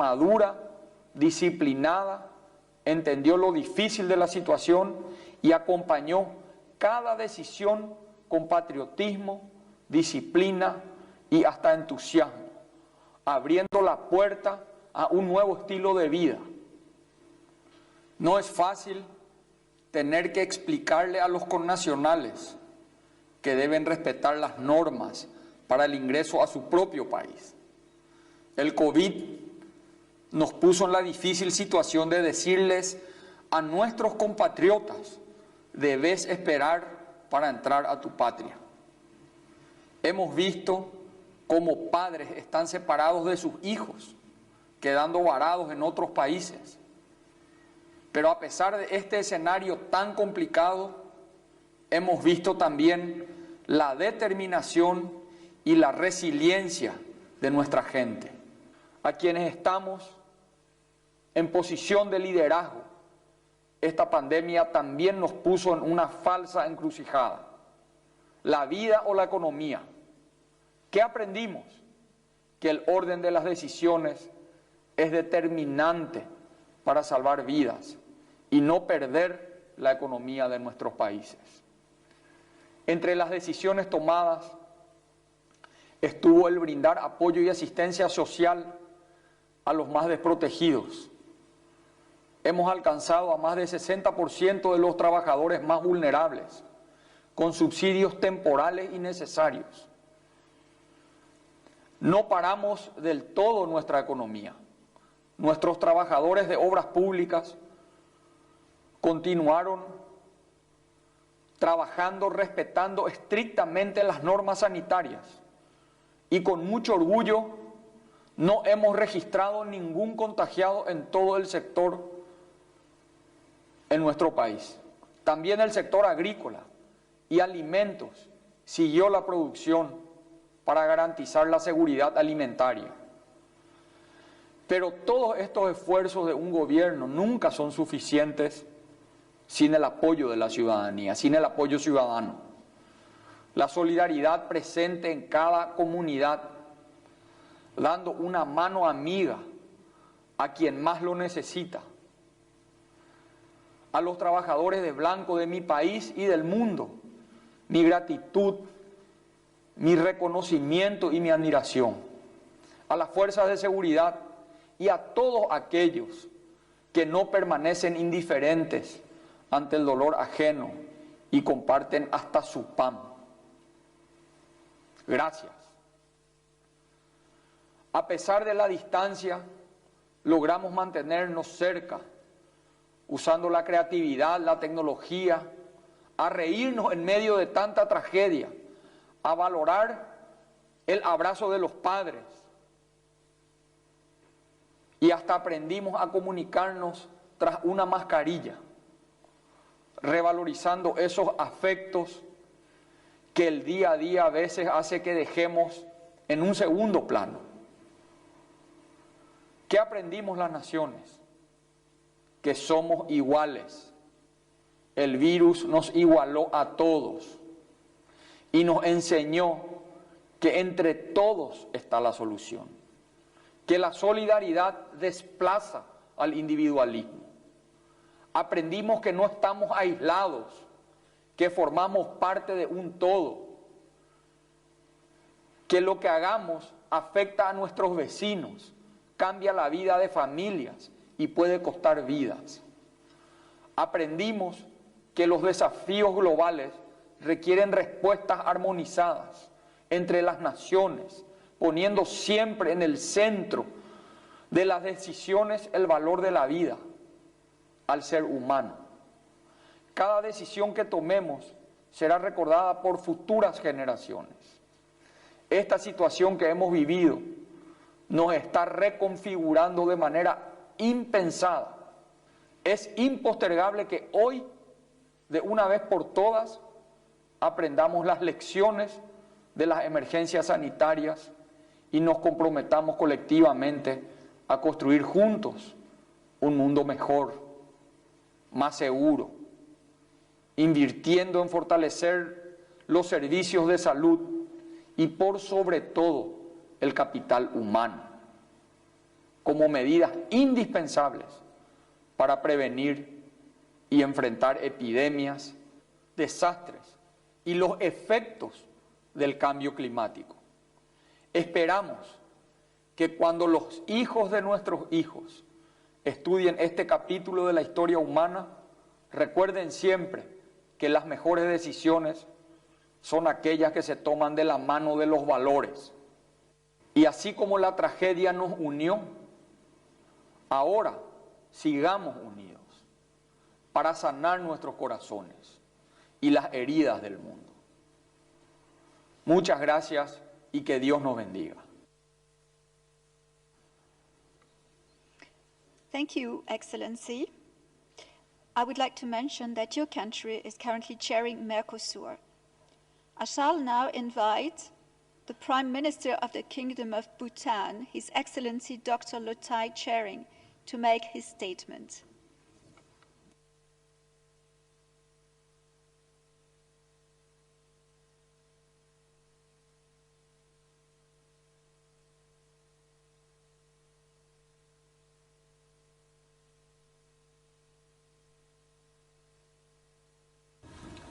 madura, disciplinada, entendió lo difícil de la situación y acompañó cada decisión con patriotismo, disciplina y hasta entusiasmo, abriendo la puerta a un nuevo estilo de vida. No es fácil tener que explicarle a los connacionales que deben respetar las normas para el ingreso a su propio país. El COVID nos puso en la difícil situación de decirles a nuestros compatriotas: debes esperar para entrar a tu patria. Hemos visto cómo padres están separados de sus hijos, quedando varados en otros países. Pero a pesar de este escenario tan complicado, hemos visto también la determinación y la resiliencia de nuestra gente, a quienes estamos en posición de liderazgo. Esta pandemia también nos puso en una falsa encrucijada: la vida o la economía. ¿Qué aprendimos? Que el orden de las decisiones es determinante para salvar vidas y no perder la economía de nuestros países. Entre las decisiones tomadas estuvo el brindar apoyo y asistencia social a los más desprotegidos. Hemos alcanzado a más del 60% de los trabajadores más vulnerables, con subsidios temporales y necesarios. No paramos del todo nuestra economía. Nuestros trabajadores de obras públicas continuaron trabajando respetando estrictamente las normas sanitarias y con mucho orgullo no hemos registrado ningún contagiado en todo el sector en nuestro país. También el sector agrícola y alimentos siguió la producción para garantizar la seguridad alimentaria. Pero todos estos esfuerzos de un gobierno nunca son suficientes sin el apoyo de la ciudadanía, sin el apoyo ciudadano. La solidaridad presente en cada comunidad, dando una mano amiga a quien más lo necesita. A los trabajadores de blanco de mi país y del mundo, mi gratitud, mi reconocimiento y mi admiración. A las fuerzas de seguridad y a todos aquellos que no permanecen indiferentes ante el dolor ajeno y comparten hasta su pan. Gracias. A pesar de la distancia, logramos mantenernos cerca, usando la creatividad, la tecnología, a reírnos en medio de tanta tragedia, a valorar el abrazo de los padres. Y hasta aprendimos a comunicarnos tras una mascarilla, revalorizando esos afectos que el día a día a veces hace que dejemos en un segundo plano. ¿Qué aprendimos las naciones? Que somos iguales. El virus nos igualó a todos y nos enseñó que entre todos está la solución, que la solidaridad desplaza al individualismo. Aprendimos que no estamos aislados, que formamos parte de un todo, que lo que hagamos afecta a nuestros vecinos, cambia la vida de familias y puede costar vidas. Aprendimos que los desafíos globales requieren respuestas armonizadas entre las naciones, poniendo siempre en el centro de las decisiones el valor de la vida al ser humano. Cada decisión que tomemos será recordada por futuras generaciones. Esta situación que hemos vivido nos está reconfigurando de manera impensada. Es impostergable que hoy, de una vez por todas, aprendamos las lecciones de las emergencias sanitarias y nos comprometamos colectivamente a construir juntos un mundo mejor, más seguro, invirtiendo en fortalecer los servicios de salud y por sobre todo el capital humano. como medidas indispensables para prevenir y enfrentar epidemias, desastres y los efectos del cambio climático. Esperamos que cuando los hijos de nuestros hijos estudien este capítulo de la historia humana, recuerden siempre que las mejores decisiones son aquellas que se toman de la mano de los valores. Y así como la tragedia nos unió, ahora sigamos unidos para sanar nuestros corazones y las heridas del mundo. Muchas gracias y que Dios nos bendiga. Thank you, Excellency. I would like to mention that your country is currently chairing Mercosur. I shall now invite the Prime Minister of the Kingdom of Bhutan, His Excellency Dr. Lotai Tshering, to make his statement.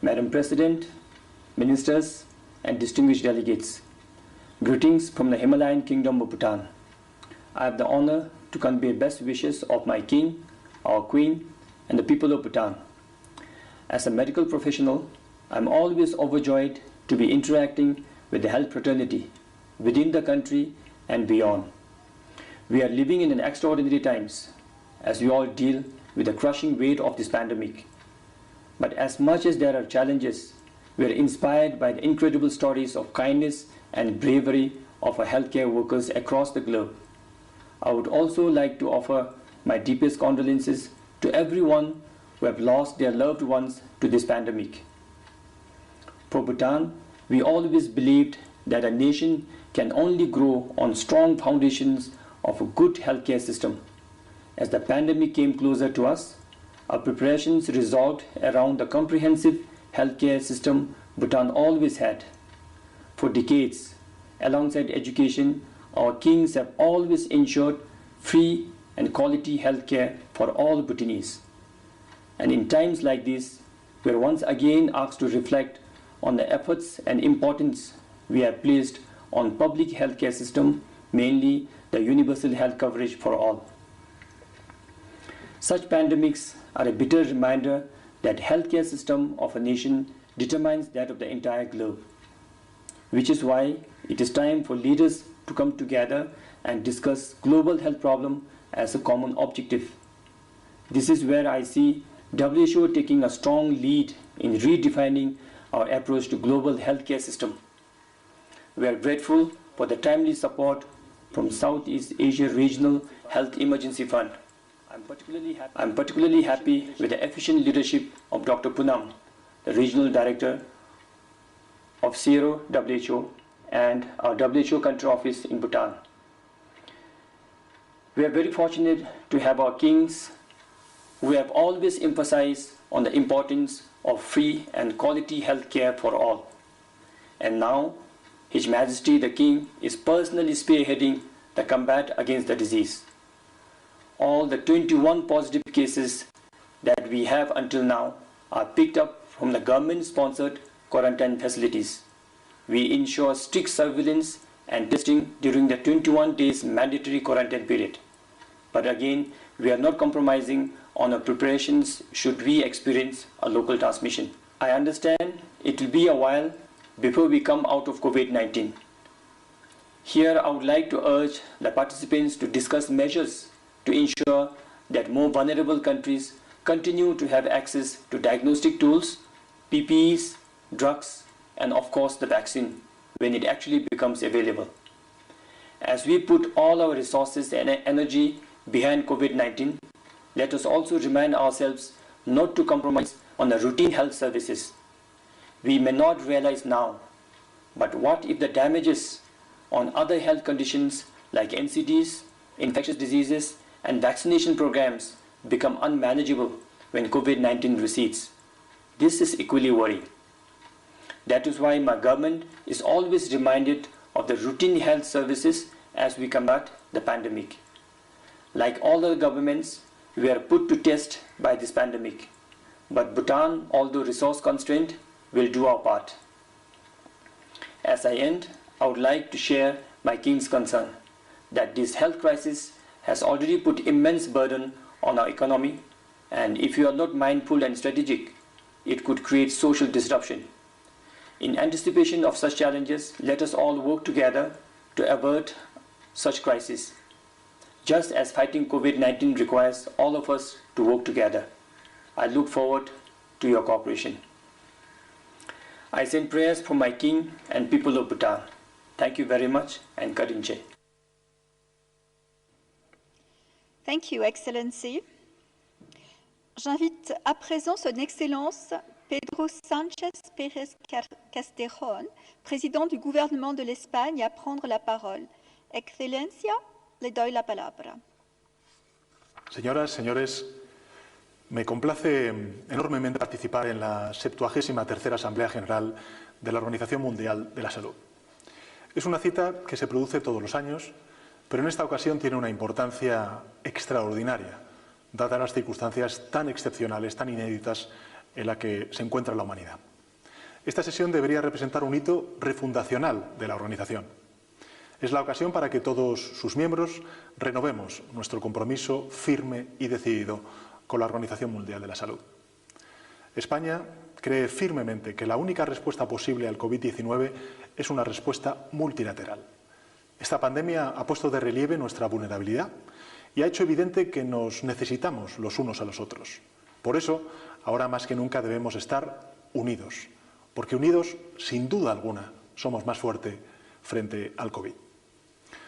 Madam President, Ministers, and distinguished delegates, greetings from the Himalayan Kingdom of Bhutan. I have the honor to convey best wishes of my King, our Queen, and the people of Bhutan. As a medical professional, I am always overjoyed to be interacting with the health fraternity within the country and beyond. We are living in an extraordinary times as we all deal with the crushing weight of this pandemic. But as much as there are challenges, we are inspired by the incredible stories of kindness and bravery of our healthcare workers across the globe. I would also like to offer my deepest condolences to everyone who have lost their loved ones to this pandemic. For Bhutan, we always believed that a nation can only grow on strong foundations of a good healthcare system. As the pandemic came closer to us, our preparations resolved around the comprehensive healthcare system Bhutan always had. For decades, alongside education, our kings have always ensured free and quality healthcare for all Bhutanese. And in times like this, we are once again asked to reflect on the efforts and importance we have placed on public healthcare system, mainly the universal health coverage for all. Such pandemics are a bitter reminder that healthcare system of a nation determines that of the entire globe, which is why it is time for leaders to come together and discuss global health problem as a common objective. This is where I see WHO taking a strong lead in redefining our approach to global healthcare system. We are grateful for the timely support from Southeast Asia Regional Health Emergency Fund. I'm particularly happy with the efficient leadership of Dr. Poonam, the Regional Director of CRO WHO and our WHO country office in Bhutan. We are very fortunate to have our kings who have always emphasized on the importance of free and quality health care for all. And now, His Majesty the King is personally spearheading the combat against the disease. All the 21 positive cases that we have until now are picked up from the government-sponsored quarantine facilities. We ensure strict surveillance and testing during the 21 days mandatory quarantine period. But again, we are not compromising on our preparations should we experience a local transmission. I understand it will be a while before we come out of COVID-19. Here I would like to urge the participants to discuss measures to ensure that more vulnerable countries continue to have access to diagnostic tools, PPEs, drugs, and of course the vaccine when it actually becomes available. As we put all our resources and energy behind COVID-19, let us also remind ourselves not to compromise on the routine health services. We may not realize now, but what if the damages on other health conditions like NCDs, infectious diseases, and vaccination programs become unmanageable when COVID-19 recedes? This is equally worrying. That is why my government is always reminded of the routine health services as we combat the pandemic. Like all other governments, we are put to test by this pandemic. But Bhutan, although resource constrained, will do our part. As I end, I would like to share my King's concern that this health crisis has already put immense burden on our economy, and if you are not mindful and strategic, it could create social disruption. In anticipation of such challenges, let us all work together to avert such crises. Just as fighting COVID-19 requires all of us to work together, I look forward to your cooperation. I send prayers for my king and people of Bhutan. Thank you very much, and Karinche. Thank you, Excellency. J'invite à présent Son Excellence Pedro Sánchez Pérez Casterón, président du gouvernement de l'Espagne, à prendre la parole. Excelencia, le doy la palabra. Señoras, señores, me complace enormemente participar en la 73ª Asamblea General de la Organización Mundial de la Salud. Es una cita que se produce todos los años, pero en esta ocasión tiene una importancia extraordinaria, dadas las circunstancias tan excepcionales, tan inéditas en las que se encuentra la humanidad. Esta sesión debería representar un hito refundacional de la organización. Es la ocasión para que todos sus miembros renovemos nuestro compromiso firme y decidido con la Organización Mundial de la Salud. España cree firmemente que la única respuesta posible al COVID-19 es una respuesta multilateral. Esta pandemia ha puesto de relieve nuestra vulnerabilidad y ha hecho evidente que nos necesitamos los unos a los otros. Por eso, ahora más que nunca debemos estar unidos, porque unidos, sin duda alguna, somos más fuertes frente al COVID.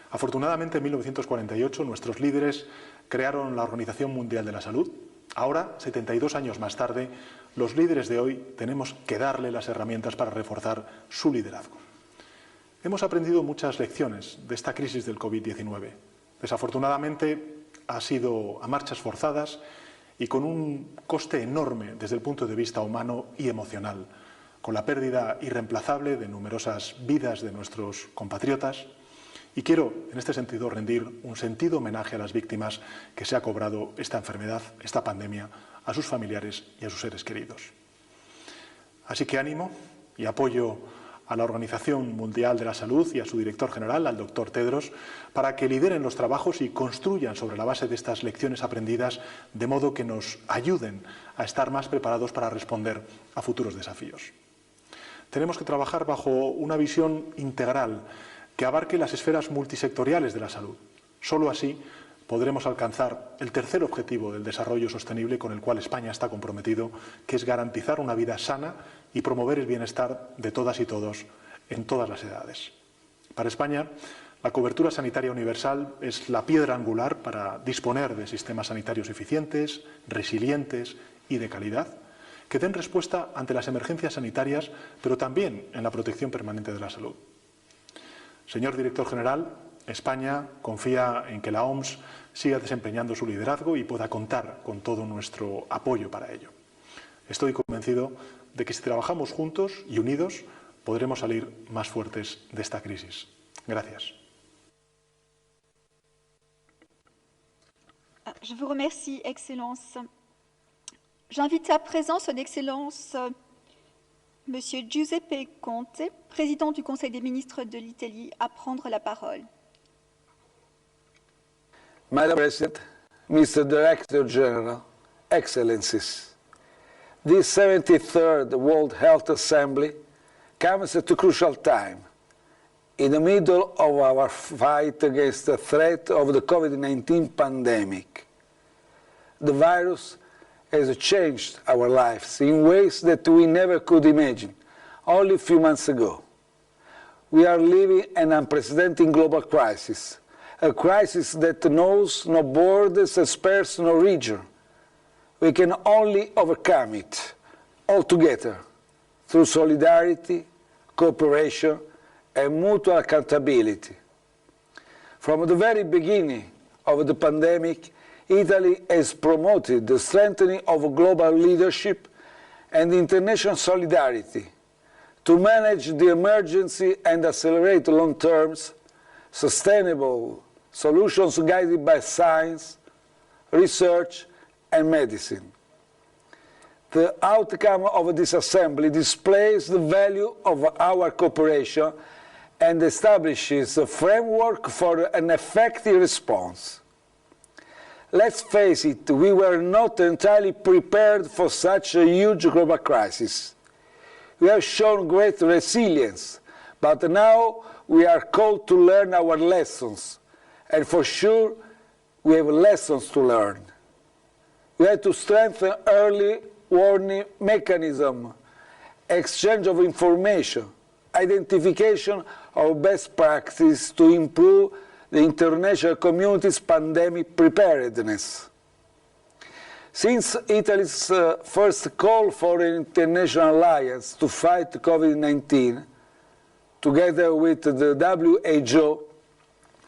Afortunadamente, en 1948, nuestros líderes crearon la Organización Mundial de la Salud. Ahora, 72 años más tarde, los líderes de hoy tenemos que darle las herramientas para reforzar su liderazgo. Hemos aprendido muchas lecciones de esta crisis del COVID-19. Desafortunadamente, ha sido a marchas forzadas y con un coste enorme desde el punto de vista humano y emocional, con la pérdida irreemplazable de numerosas vidas de nuestros compatriotas. Y quiero, en este sentido, rendir un sentido homenaje a las víctimas que se ha cobrado esta enfermedad, esta pandemia, a sus familiares y a sus seres queridos. Así que ánimo y apoyo a la Organización Mundial de la Salud y a su director general, al doctor Tedros, para que lideren los trabajos y construyan sobre la base de estas lecciones aprendidas, de modo que nos ayuden a estar más preparados para responder a futuros desafíos. Tenemos que trabajar bajo una visión integral que abarque las esferas multisectoriales de la salud. Solo así podremos alcanzar el tercer objetivo del desarrollo sostenible con el cual España está comprometido, que es garantizar una vida sana y promover el bienestar de todas y todos en todas las edades. Para España, la cobertura sanitaria universal es la piedra angular para disponer de sistemas sanitarios eficientes, resilientes y de calidad, que den respuesta ante las emergencias sanitarias, pero también en la protección permanente de la salud. Señor director general, España confía en que la OMS siga desempeñando su liderazgo y pueda contar con todo nuestro apoyo para ello. Estoy convencido de que si trabajamos juntos y unidos, podremos salir más fuertes de esta crisis. Gracias. Je vous remercie, Excellence. J'invite à présent Son Excellence Monsieur Giuseppe Conte, président du Conseil des ministres de l'Italie, à prendre la parole. Madam President, Mr. Director General, Excellencies, this 73rd World Health Assembly comes at a crucial time, in the middle of our fight against the threat of the COVID-19 pandemic. The virus has changed our lives in ways that we never could imagine only a few months ago. We are living an unprecedented global crisis, a crisis that knows no borders, spares no region. We can only overcome it all together through solidarity, cooperation, and mutual accountability. From the very beginning of the pandemic, Italy has promoted the strengthening of global leadership and international solidarity to manage the emergency and accelerate long-term, sustainable solutions guided by science, research, and medicine. The outcome of this assembly displays the value of our cooperation and establishes a framework for an effective response. Let's face it, we were not entirely prepared for such a huge global crisis. We have shown great resilience, but now we are called to learn our lessons, and for sure we have lessons to learn. We have to strengthen early warning mechanism, exchange of information, identification of best practice to improve the international community's pandemic preparedness. Since Italy's first call for an international alliance to fight COVID-19, together with the WHO,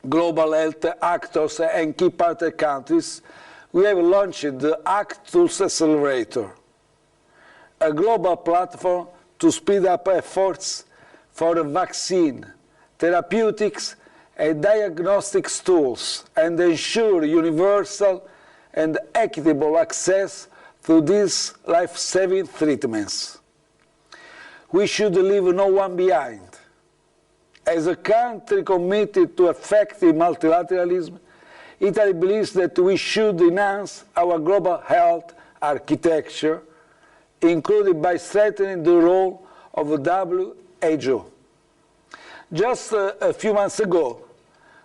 global health actors and key partner countries, we have launched the Actus Accelerator, a global platform to speed up efforts for a vaccine, therapeutics, and diagnostics tools, and ensure universal and equitable access to these life-saving treatments. We should leave no one behind. As a country committed to effective multilateralism, Italy believes that we should enhance our global health architecture, including by strengthening the role of the WHO. Just a few months ago,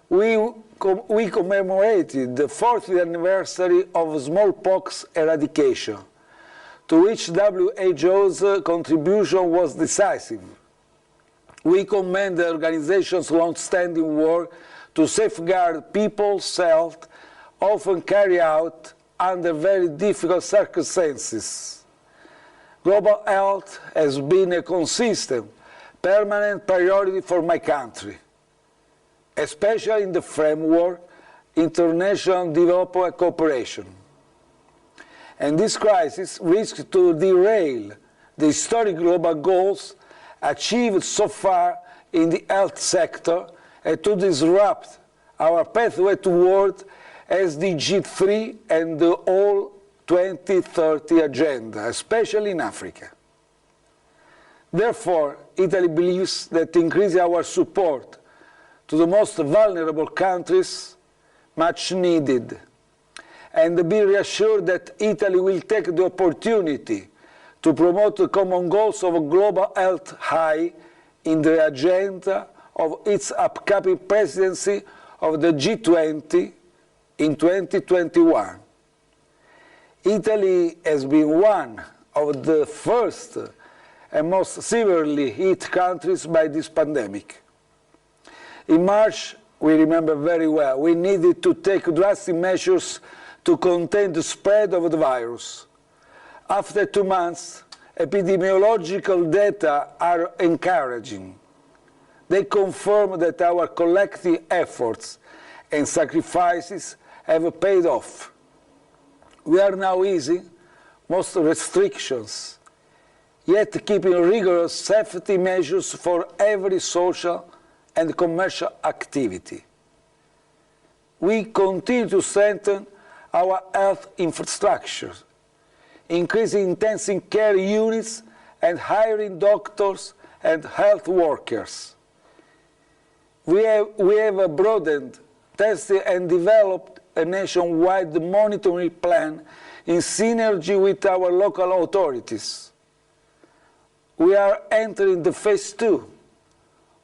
we commemorated the 40th anniversary of smallpox eradication, to which WHO's contribution was decisive. We commend the organization's long-standing work to safeguard people's health, often carried out under very difficult circumstances. Global health has been a consistent, permanent priority for my country, especially in the framework international development cooperation. And this crisis risks to derail the historic global goals achieved so far in the health sector and to disrupt our pathway toward SDG 3 and the whole 2030 agenda, especially in Africa. Therefore, Italy believes that increasing our support to the most vulnerable countries much needed, and be reassured that Italy will take the opportunity to promote the common goals of global health high in the agenda of its upcoming presidency of the G20 in 2021. Italy has been one of the first and most severely hit countries by this pandemic. In March, we remember very well, we needed to take drastic measures to contain the spread of the virus. After 2 months, epidemiological data are encouraging. They confirm that our collective efforts and sacrifices have paid off. We are now easing most restrictions, yet keeping rigorous safety measures for every social and commercial activity. We continue to strengthen our health infrastructure, increasing intensive care units and hiring doctors and health workers. We have broadened, tested and developed a nationwide monitoring plan in synergy with our local authorities. We are entering the phase 2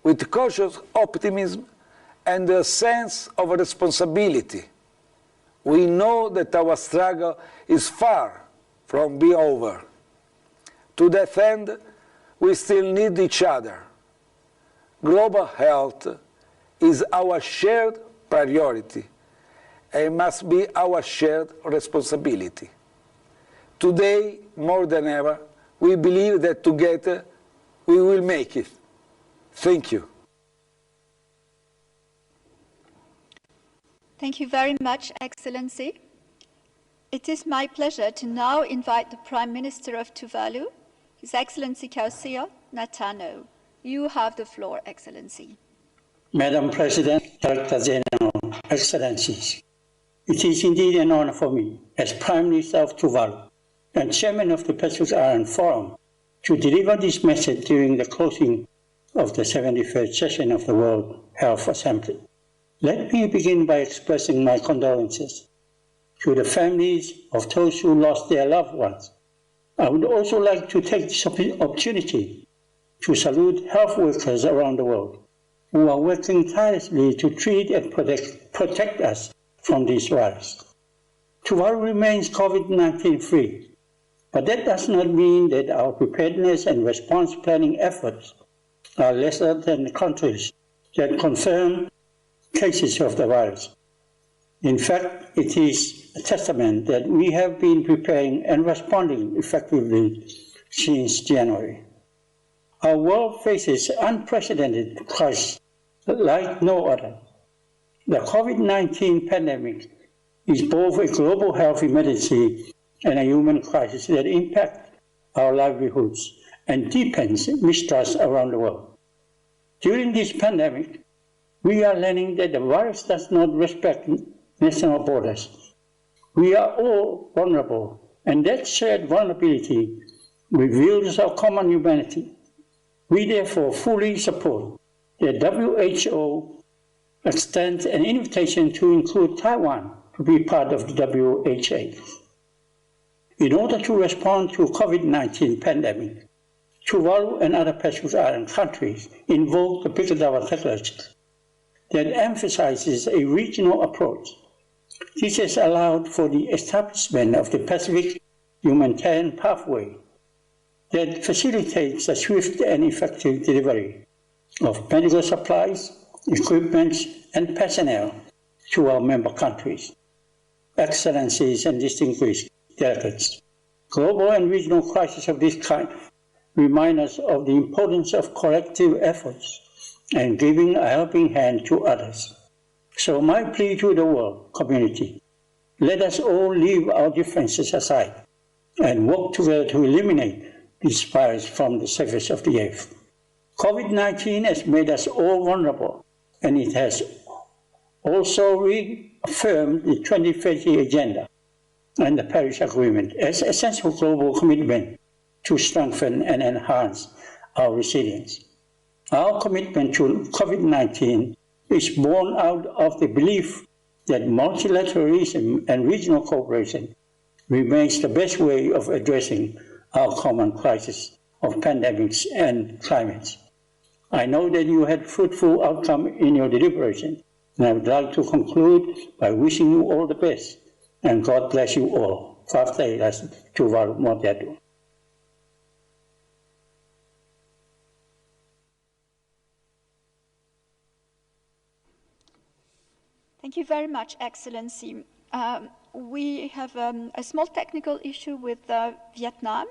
with cautious optimism and a sense of responsibility. We know that our struggle is far from being over. To that end, we still need each other. Global health is our shared priority and must be our shared responsibility. Today, more than ever, we believe that together we will make it. Thank you. Thank you very much, Excellency. It is my pleasure to now invite the Prime Minister of Tuvalu, His Excellency Kausea Natano. You have the floor, Excellency. Madam President, Dr. Adhanom, Excellencies, it is indeed an honor for me, as Prime Minister of Tuvalu and Chairman of the Pacific Island Forum, to deliver this message during the closing of the 73rd session of the World Health Assembly. Let me begin by expressing my condolences to the families of those who lost their loved ones. I would also like to take this opportunity to salute health workers around the world who are working tirelessly to treat and protect us from this virus. Tuvalu remains COVID-19 free, but that does not mean that our preparedness and response planning efforts are lesser than the countries that confirm cases of the virus. In fact, it is a testament that we have been preparing and responding effectively since January. Our world faces unprecedented crisis like no other. The COVID-19 pandemic is both a global health emergency and a human crisis that impacts our livelihoods and deepens mistrust around the world. During this pandemic, we are learning that the virus does not respect national borders. We are all vulnerable, and that shared vulnerability reveals our common humanity. We therefore fully support the WHO extends an invitation to include Taiwan to be part of the WHO. In order to respond to COVID-19 pandemic, Tuvalu and other Pacific Island countries invoked the Picadava Declaration that emphasizes a regional approach. This has allowed for the establishment of the Pacific Humanitarian Pathway that facilitates a swift and effective delivery of medical supplies, equipment, and personnel to our member countries. Excellencies and distinguished delegates, global and regional crises of this kind remind us of the importance of collective efforts and giving a helping hand to others. So my plea to the world community, let us all leave our differences aside and work together to eliminate this virus from the surface of the earth. COVID-19 has made us all vulnerable, and it has also reaffirmed the 2030 Agenda and the Paris Agreement as essential global commitment to strengthen and enhance our resilience. Our commitment to COVID-19 is born out of the belief that multilateralism and regional cooperation remains the best way of addressing our common crisis of pandemics and climates. I know that you had fruitful outcome in your deliberation, and I would like to conclude by wishing you all the best, and God bless you all. Thank you very much, Excellency. We have a small technical issue with Vietnam.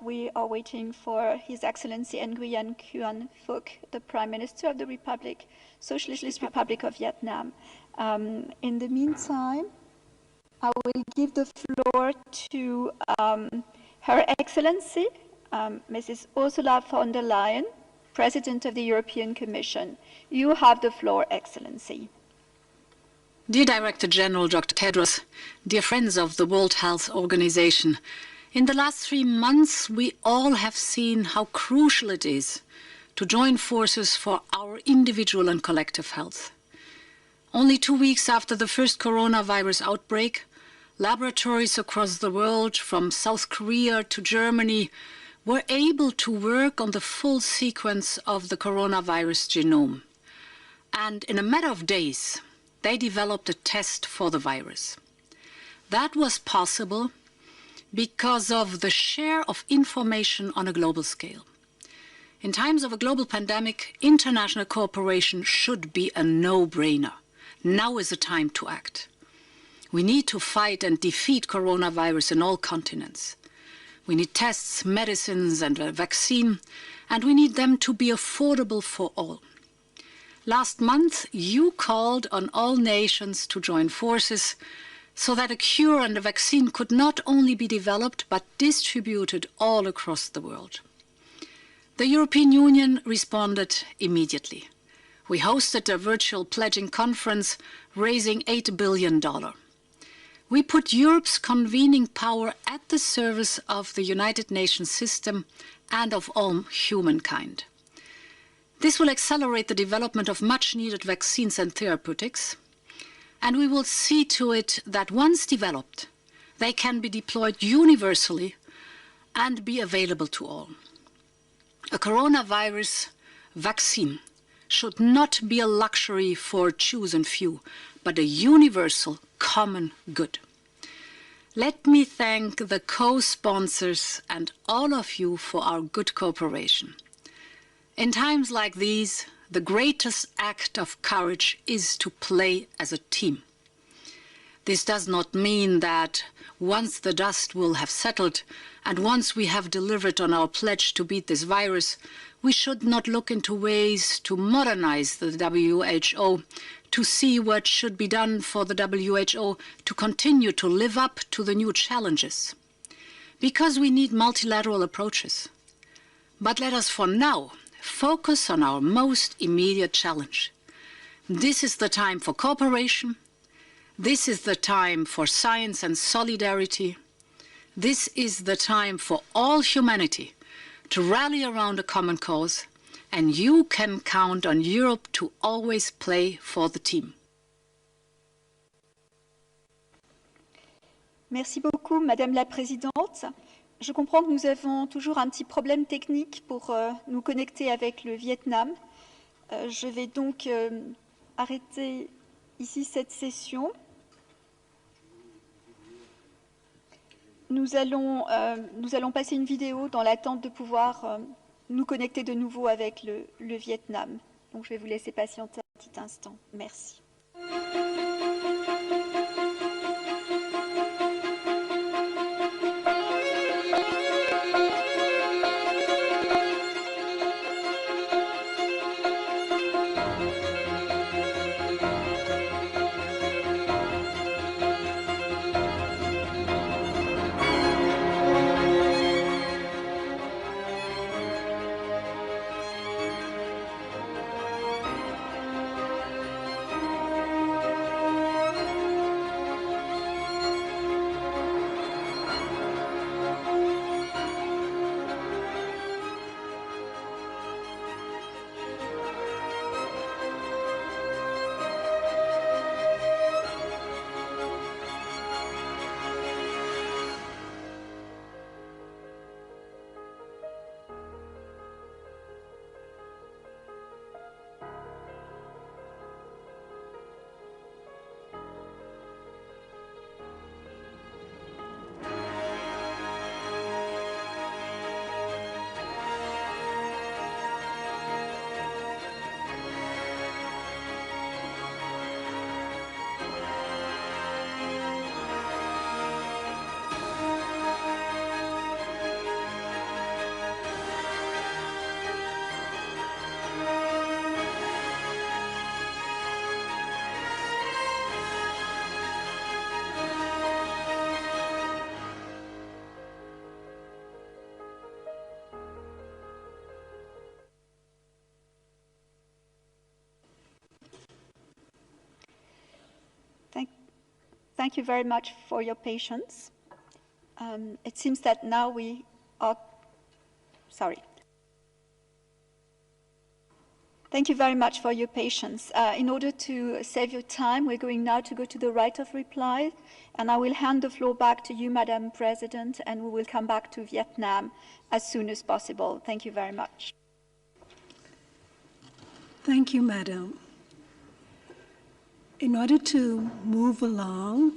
We are waiting for His Excellency Nguyen Xuan Phuc, the Prime Minister of the Socialist Republic of Vietnam. In the meantime, I will give the floor to Her Excellency, Mrs. Ursula von der Leyen, President of the European Commission. You have the floor, Excellency. Dear Director General Dr. Tedros, dear friends of the World Health Organization, in the last 3 months we all have seen how crucial it is to join forces for our individual and collective health. Only 2 weeks after the first coronavirus outbreak, laboratories across the world, from South Korea to Germany, were able to work on the full sequence of the coronavirus genome. And in a matter of days, they developed a test for the virus. That was possible because of the share of information on a global scale. In times of a global pandemic, international cooperation should be a no-brainer. Now is the time to act. We need to fight and defeat coronavirus in all continents. We need tests, medicines, and a vaccine, and we need them to be affordable for all. Last month, you called on all nations to join forces so that a cure and a vaccine could not only be developed but distributed all across the world. The European Union responded immediately. We hosted a virtual pledging conference, raising $8 billion. We put Europe's convening power at the service of the United Nations system and of all humankind. This will accelerate the development of much-needed vaccines and therapeutics, and we will see to it that once developed, they can be deployed universally and be available to all. A coronavirus vaccine should not be a luxury for chosen few, but a universal common good. Let me thank the co-sponsors and all of you for our good cooperation. In times like these, the greatest act of courage is to play as a team. This does not mean that once the dust will have settled and once we have delivered on our pledge to beat this virus, we should not look into ways to modernize the WHO, to see what should be done for the WHO to continue to live up to the new challenges. Because we need multilateral approaches. But let us for now focus on our most immediate challenge. This is the time for cooperation. This is the time for science and solidarity. This is the time for all humanity to rally around a common cause, and you can count on Europe to always play for the team. Merci beaucoup, Madame la Présidente. Je comprends que nous avons toujours un petit problème technique pour nous connecter avec le Vietnam. Je vais donc arrêter ici cette session. Nous allons passer une vidéo dans l'attente de pouvoir nous connecter de nouveau avec le Vietnam. Donc je vais vous laisser patienter un petit instant. Merci. Thank you very much for your patience. It seems that now we are, sorry. Thank you very much for your patience. In order to save your time, we're going now to go to the right of reply, and I will hand the floor back to you, Madam President, and we will come back to Vietnam as soon as possible. Thank you very much. Thank you, Madam. In order to move along,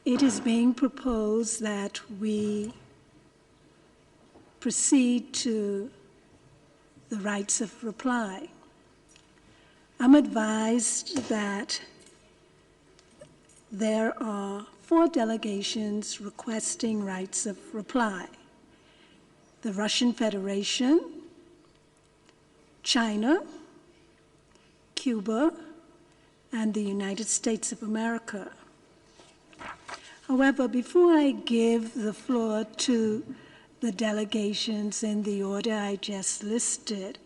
it is being proposed that we proceed to the rights of reply. I'm advised that there are 4 delegations requesting rights of reply: the Russian Federation, China, Cuba, and the United States of America. However, before I give the floor to the delegations in the order I just listed,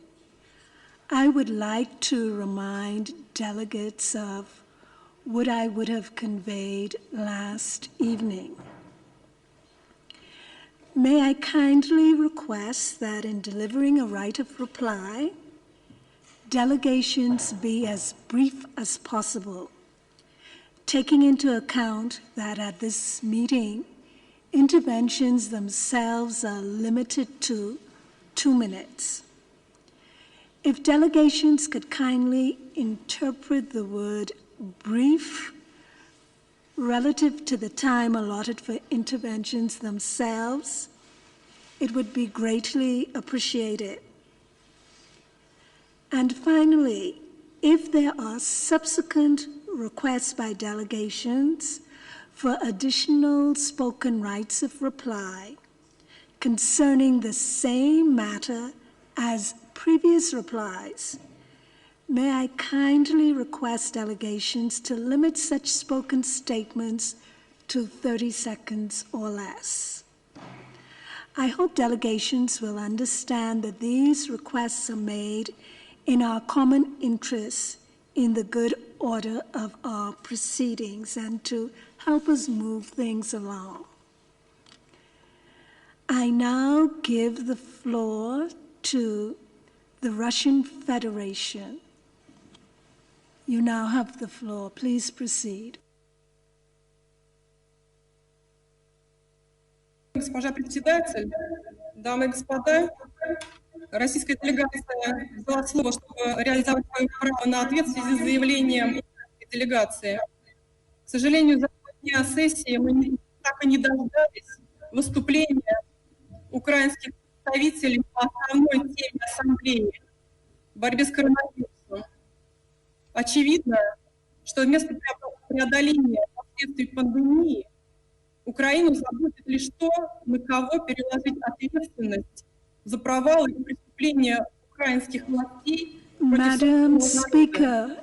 I would like to remind delegates of what I would have conveyed last evening. May I kindly request that in delivering a right of reply, delegations be as brief as possible, taking into account that at this meeting, interventions themselves are limited to 2 minutes. If delegations could kindly interpret the word brief relative to the time allotted for interventions themselves, it would be greatly appreciated. And finally, if there are subsequent requests by delegations for additional spoken rights of reply concerning the same matter as previous replies, may I kindly request delegations to limit such spoken statements to 30 seconds or less. I hope delegations will understand that these requests are made in our common interest in the good order of our proceedings and to help us move things along. I now give the floor to the Russian Federation. You now have the floor. Please proceed. Госпожа председатель, дамы и господа, российская делегация взяла слово, чтобы реализовать свое право на ответ в связи с заявлением делегации. К сожалению, за 2 дня сессии мы так и не дождались выступления украинских представителей по основной теме ассамблеи – борьбе с коронавирусом. Очевидно, что вместо преодоления последствий пандемии Украину заботит лишь то, на кого переложить ответственность за провалы и преступления украинских властей против собственного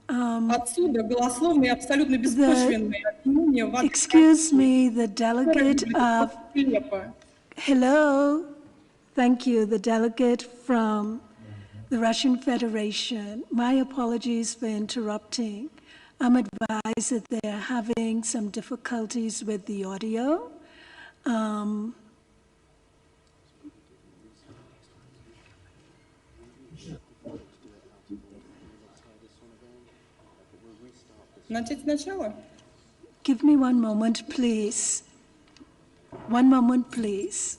народа. Отсюда голословные и абсолютно беспочвенные обвинения в адрес Excuse me, the delegate of... Hello, thank you, the delegate from the Russian Federation. My apologies for interrupting. I'm advised that they're having some difficulties with the audio. Начать сначала? Give me one moment, please. One moment, please.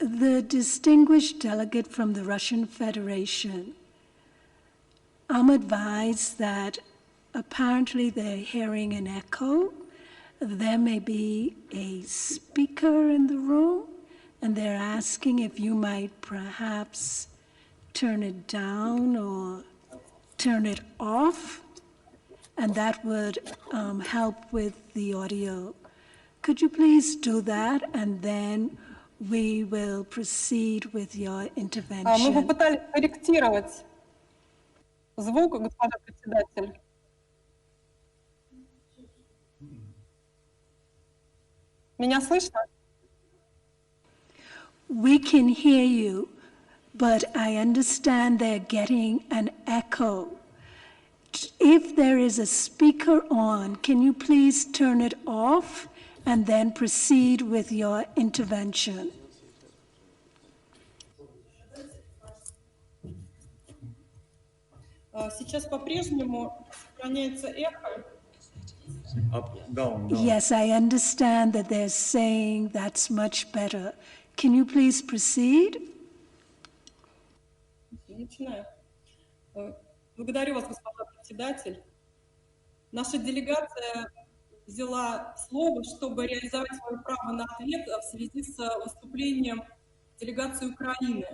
The distinguished delegate from the Russian Federation, I'm advised that apparently they're hearing an echo. There may be a speaker in the room, and they're asking if you might perhaps turn it down or turn it off, and that would help with the audio. Could you please do that, and then we will proceed with your intervention. Мы попытались корректировать звук, госпожа председатель. Меня слышно? We can hear you, but I understand they're getting an echo. If there is a speaker on, can you please turn it off and then proceed with your intervention? Сейчас по-прежнему сохраняется эхо. Yes, I understand that they're saying that's much better. Can you please proceed? Начинаю. Благодарю вас, госпожа председатель. Наша делегация взяла слово, чтобы реализовать свое право на ответ в связи с выступлением делегации Украины.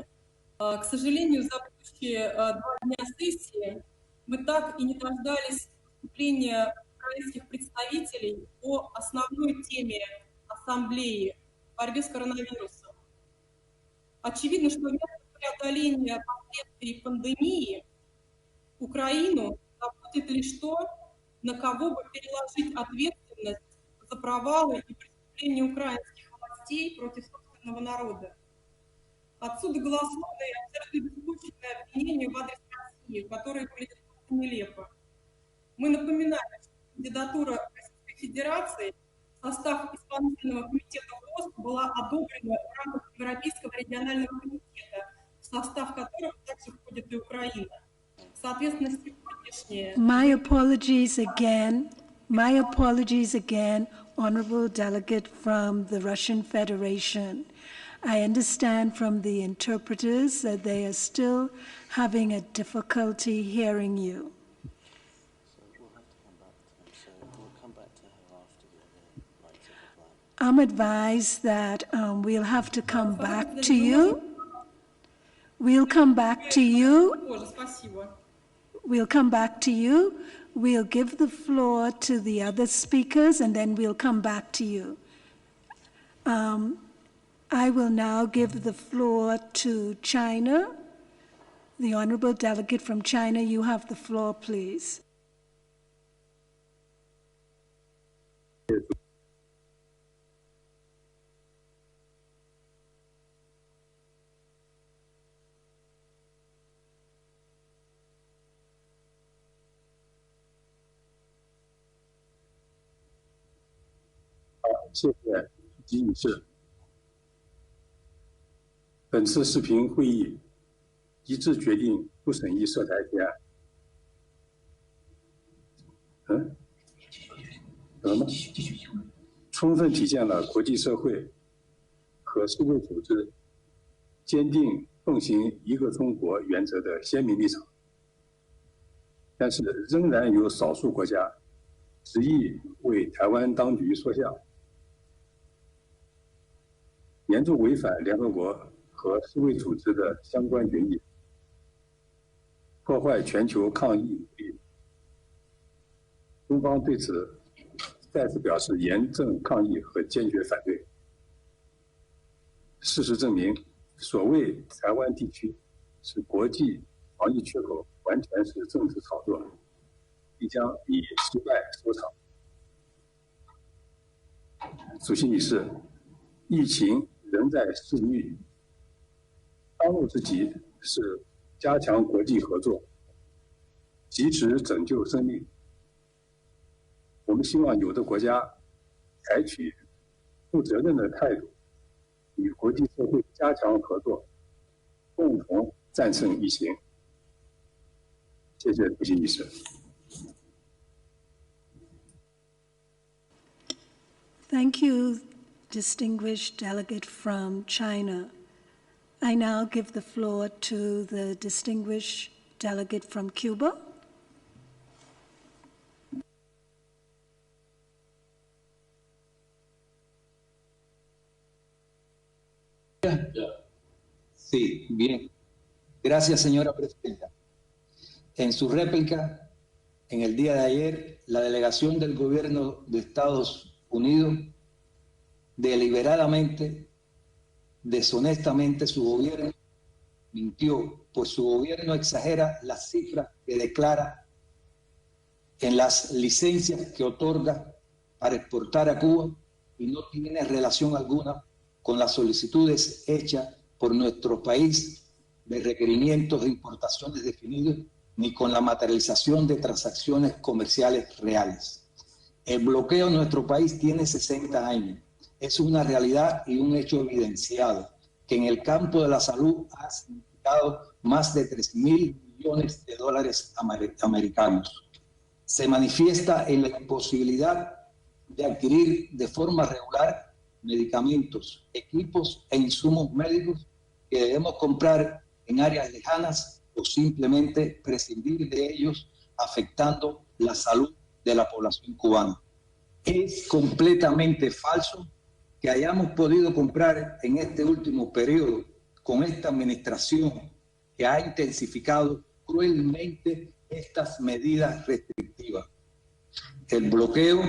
К сожалению, за предыдущие 2 дня сессии мы так и не дождались выступления украинских представителей по основной теме Ассамблеи борьбы с коронавирусом. Очевидно, что вместо преодоления последствий пандемии Украину заботит лишь то, на кого бы переложить ответственность за провалы и преступления украинских властей против собственного народа. Отсюда голословное и абсолютно беспочвенное обвинение в адрес России, которое выглядит просто нелепо. Мы напоминаем, что кандидатура Российской Федерации в состав исполнительного комитета ВОЗ была одобрена в рамках Европейского регионального комитета, в состав которого также входит и Украина. Соответственно, сегодняшнее... My apologies again, Honorable Delegate from the Russian Federation. I understand from the interpreters that they are still having a difficulty hearing you. I'm advised that we'll have to come back to you. We'll come back to you. We'll come back to you. We'll give the floor to the other speakers, and then we'll come back to you. I will now give the floor to China. The Honorable Delegate from China, you have the floor, please.本次视频会议一致决定不审议涉台提案。充分体现了国际社会和世卫组织坚定奉行一个中国原则的鲜明立场。但是，仍然有少数国家执意为台湾当局说项，严重违反联合国和世卫组织的相关决议，破坏全球抗疫努力。中方对此再次表示严正抗议和坚决反对。事实证明，所谓台湾地区是国际防疫缺口，完全是政治炒作，必将以失败收场。主席女士，疫情仍在肆虐，当务之急是加强国际合作，及时拯救生命。我们希望有的国家采取负责任的态度，与国际社会加强合作，共同战胜疫情。谢谢主席女士。Thank you, distinguished delegate from China. I now give the floor to the distinguished delegate from Cuba. Sí, bien. Gracias, señora presidenta. En su réplica, en el día de ayer, la delegación del gobierno de Estados Unidos deliberadamente, deshonestamente, su gobierno mintió, pues su gobierno exagera las cifras que declara en las licencias que otorga para exportar a Cuba y no tiene relación alguna con las solicitudes hechas por nuestro país de requerimientos de importaciones definidos, ni con la materialización de transacciones comerciales reales. El bloqueo en nuestro país tiene 60 años. Es una realidad y un hecho evidenciado que en el campo de la salud ha significado más de 3.000 millones de dólares americanos. Se manifiesta en la imposibilidad de adquirir de forma regular medicamentos, equipos e insumos médicos que debemos comprar en áreas lejanas o simplemente prescindir de ellos, afectando la salud de la población cubana. Es completamente falso que hayamos podido comprar en este último periodo con esta administración que ha intensificado cruelmente estas medidas restrictivas. El bloqueo,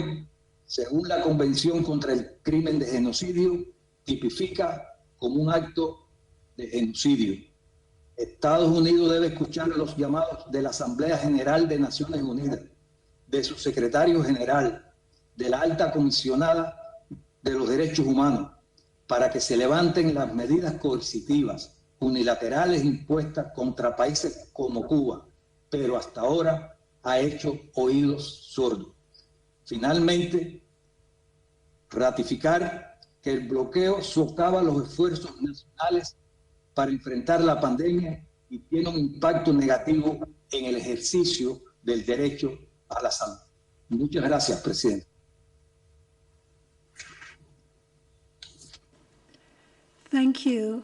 según la Convención contra el Crimen de Genocidio, tipifica como un acto de genocidio. Estados Unidos debe escuchar los llamados de la Asamblea General de Naciones Unidas, de su secretario general, de la alta comisionada de los derechos humanos, para que se levanten las medidas coercitivas, unilaterales impuestas contra países como Cuba, pero hasta ahora ha hecho oídos sordos. Finalmente, ratificar que el bloqueo socava los esfuerzos nacionales para enfrentar la pandemia y tiene un impacto negativo en el ejercicio del derecho a la salud. Muchas gracias, presidente. Thank you.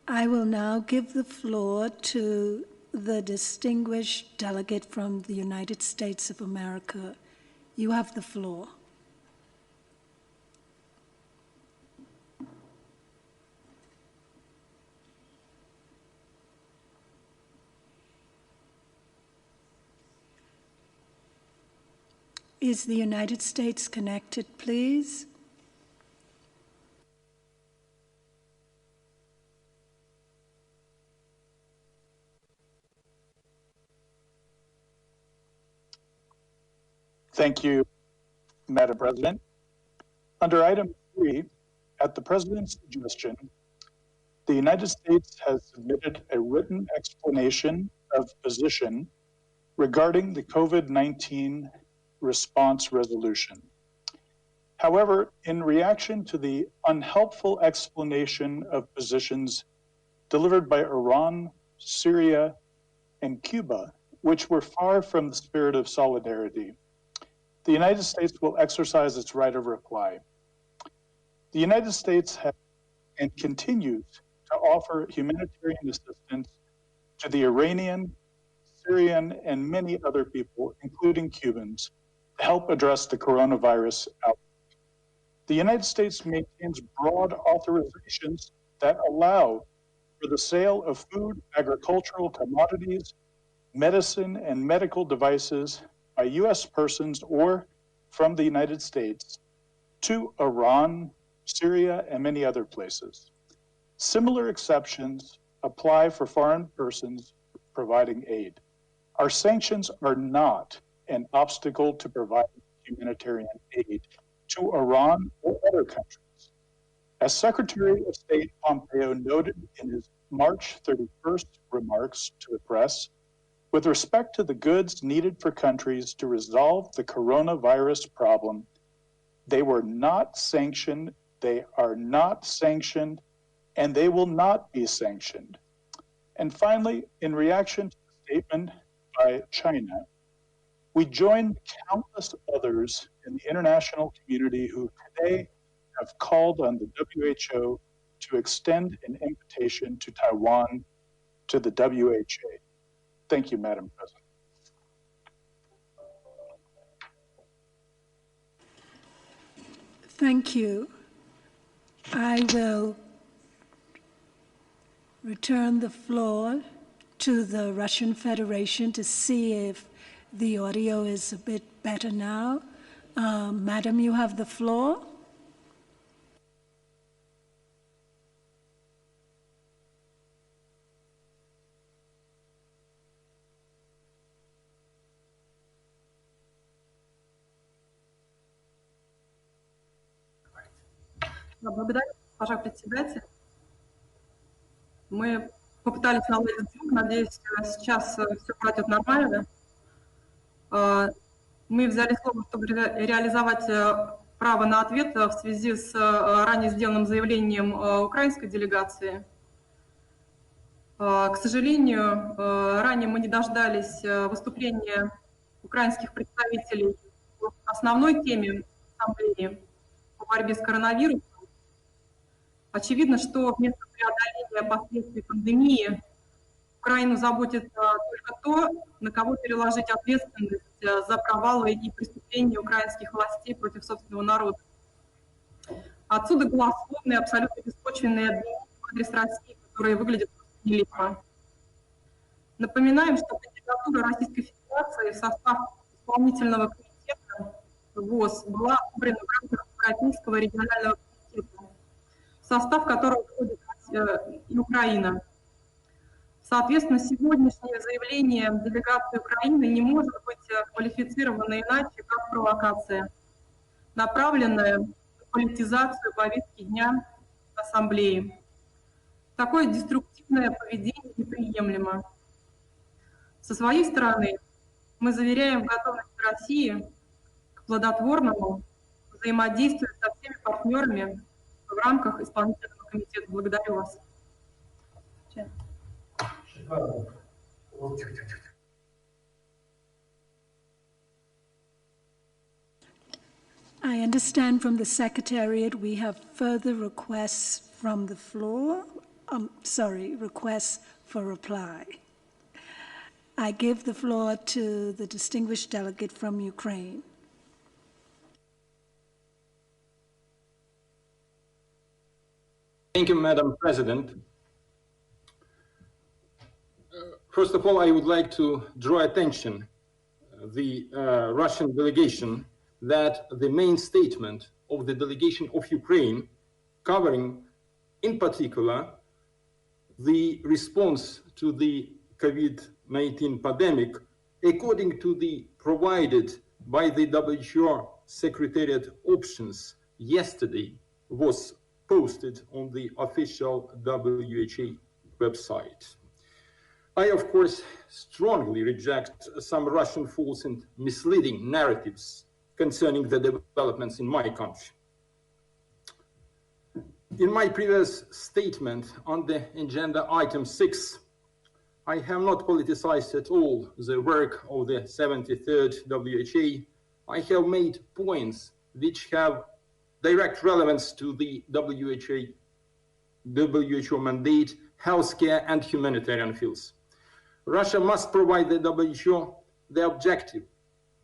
I will now give the floor to the distinguished delegate from the United States of America. You have the floor. Is the United States connected, please? Thank you, Madam President. Under item 3, at the President's suggestion, the United States has submitted a written explanation of position regarding the COVID-19 response resolution. However, in reaction to the unhelpful explanation of positions delivered by Iran, Syria, and Cuba, which were far from the spirit of solidarity, the United States will exercise its right of reply. The United States has and continues to offer humanitarian assistance to the Iranian, Syrian, and many other people, including Cubans, to help address the coronavirus outbreak. The United States maintains broad authorizations that allow for the sale of food, agricultural commodities, medicine, and medical devices by U.S. persons or from the United States to Iran, Syria, and many other places. Similar exceptions apply for foreign persons providing aid. Our sanctions are not an obstacle to providing humanitarian aid to Iran or other countries. As Secretary of State Pompeo noted in his March 31st remarks to the press, with respect to the goods needed for countries to resolve the coronavirus problem, they were not sanctioned, they are not sanctioned, and they will not be sanctioned. And finally, in reaction to the statement by China, we join countless others in the international community who today have called on the WHO to extend an invitation to Taiwan to the WHO. Thank you, Madam President. Thank you. I will return the floor to the Russian Federation to see if the audio is a bit better now. Madam, you have the floor. Благодарю, госпожа председатель. Мы попытались наладить звук, надеюсь, сейчас все пройдет нормально. Мы взяли слово, чтобы реализовать право на ответ в связи с ранее сделанным заявлением украинской делегации. К сожалению, ранее мы не дождались выступления украинских представителей в основной теме ассамблеи по борьбе с коронавирусом. Очевидно, что вместо преодоления последствий пандемии Украину заботит только то, на кого переложить ответственность за провалы и преступления украинских властей против собственного народа. Отсюда голословные, абсолютно беспочвенные обвинения в адрес России, которые выглядят нелепо. Напоминаем, что кандидатура Российской Федерации в состав исполнительного комитета ВОЗ была одобрена в рамках Европейского регионального комитета, в состав которого входит и Украина. Соответственно, сегодняшнее заявление делегации Украины не может быть квалифицировано иначе, как провокация, направленная на политизацию повестки дня Ассамблеи. Такое деструктивное поведение неприемлемо. Со своей стороны, мы заверяем готовность России к плодотворному взаимодействию со всеми партнерами в рамках исполнительного комитета. Благодарю вас. I understand from the Secretariat we have further requests from the floor. Requests for reply. I give the floor to the distinguished delegate from Ukraine. Thank you, Madam President. First of all, I would like to draw attention the Russian delegation that the main statement of the delegation of Ukraine, covering in particular the response to the COVID-19 pandemic, according to the provided by the WHO Secretariat options yesterday, was posted on the official WHO website. I, of course, strongly reject some Russian false and misleading narratives concerning the developments in my country. In my previous statement on the agenda item 6, I have not politicized at all the work of the 73rd WHO. I have made points which have direct relevance to the WHO mandate, healthcare, and humanitarian fields. Russia must provide the WHO the objective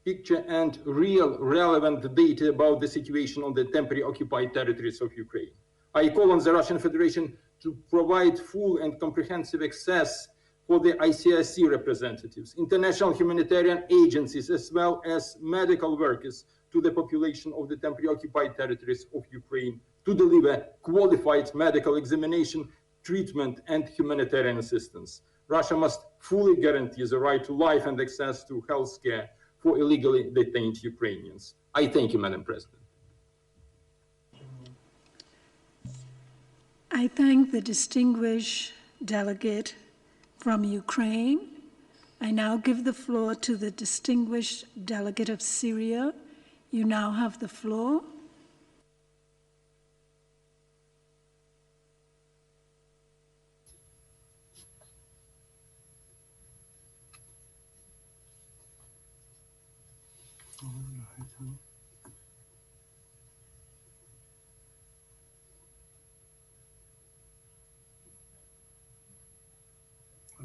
picture and real relevant data about the situation on the temporary occupied territories of Ukraine. I call on the Russian Federation to provide full and comprehensive access for the ICRC representatives, international humanitarian agencies, as well as medical workers to the population of the temporary occupied territories of Ukraine to deliver qualified medical examination, treatment, and humanitarian assistance. Russia must fully guarantee the right to life and access to health care for illegally detained Ukrainians. I thank you, Madam President. I thank the distinguished delegate from Ukraine. I now give the floor to the distinguished delegate of Syria. You now have the floor.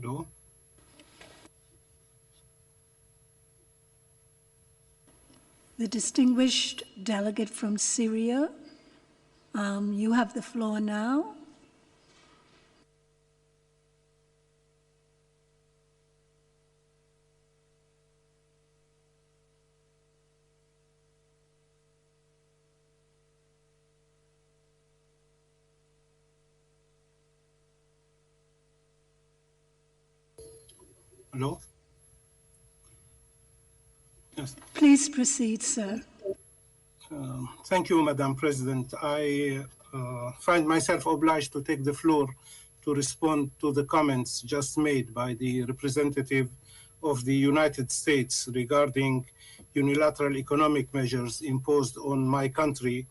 Hello? The distinguished delegate from Syria, you have the floor now. Hello? Yes. Please proceed, sir. Thank you, Madam President. I find myself obliged to take the floor to respond to the comments just made by the representative of the United States regarding unilateral economic measures imposed on my country,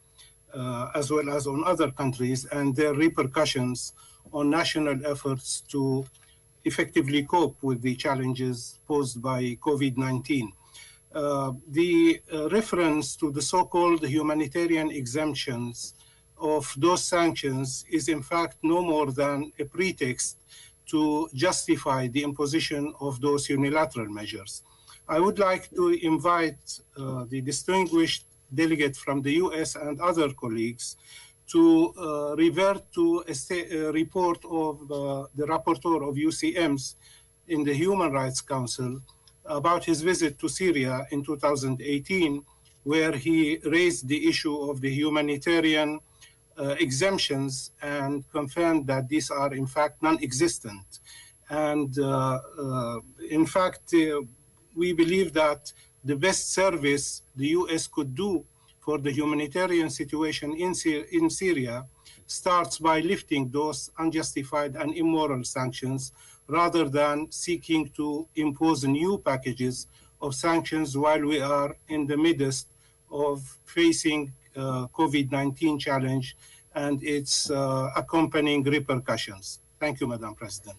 as well as on other countries, and their repercussions on national efforts to effectively cope with the challenges posed by COVID-19. The reference to the so-called humanitarian exemptions of those sanctions is in fact no more than a pretext to justify the imposition of those unilateral measures. I would like to invite the distinguished delegate from the US and other colleagues to revert to a report of the rapporteur of UCMs in the Human Rights Council about his visit to Syria in 2018, where he raised the issue of the humanitarian exemptions and confirmed that these are in fact non-existent. And in fact, we believe that the best service the US could do for the humanitarian situation in Syria starts by lifting those unjustified and immoral sanctions rather than seeking to impose new packages of sanctions while we are in the midst of facing COVID-19 challenge and its accompanying repercussions. Thank you, Madam President.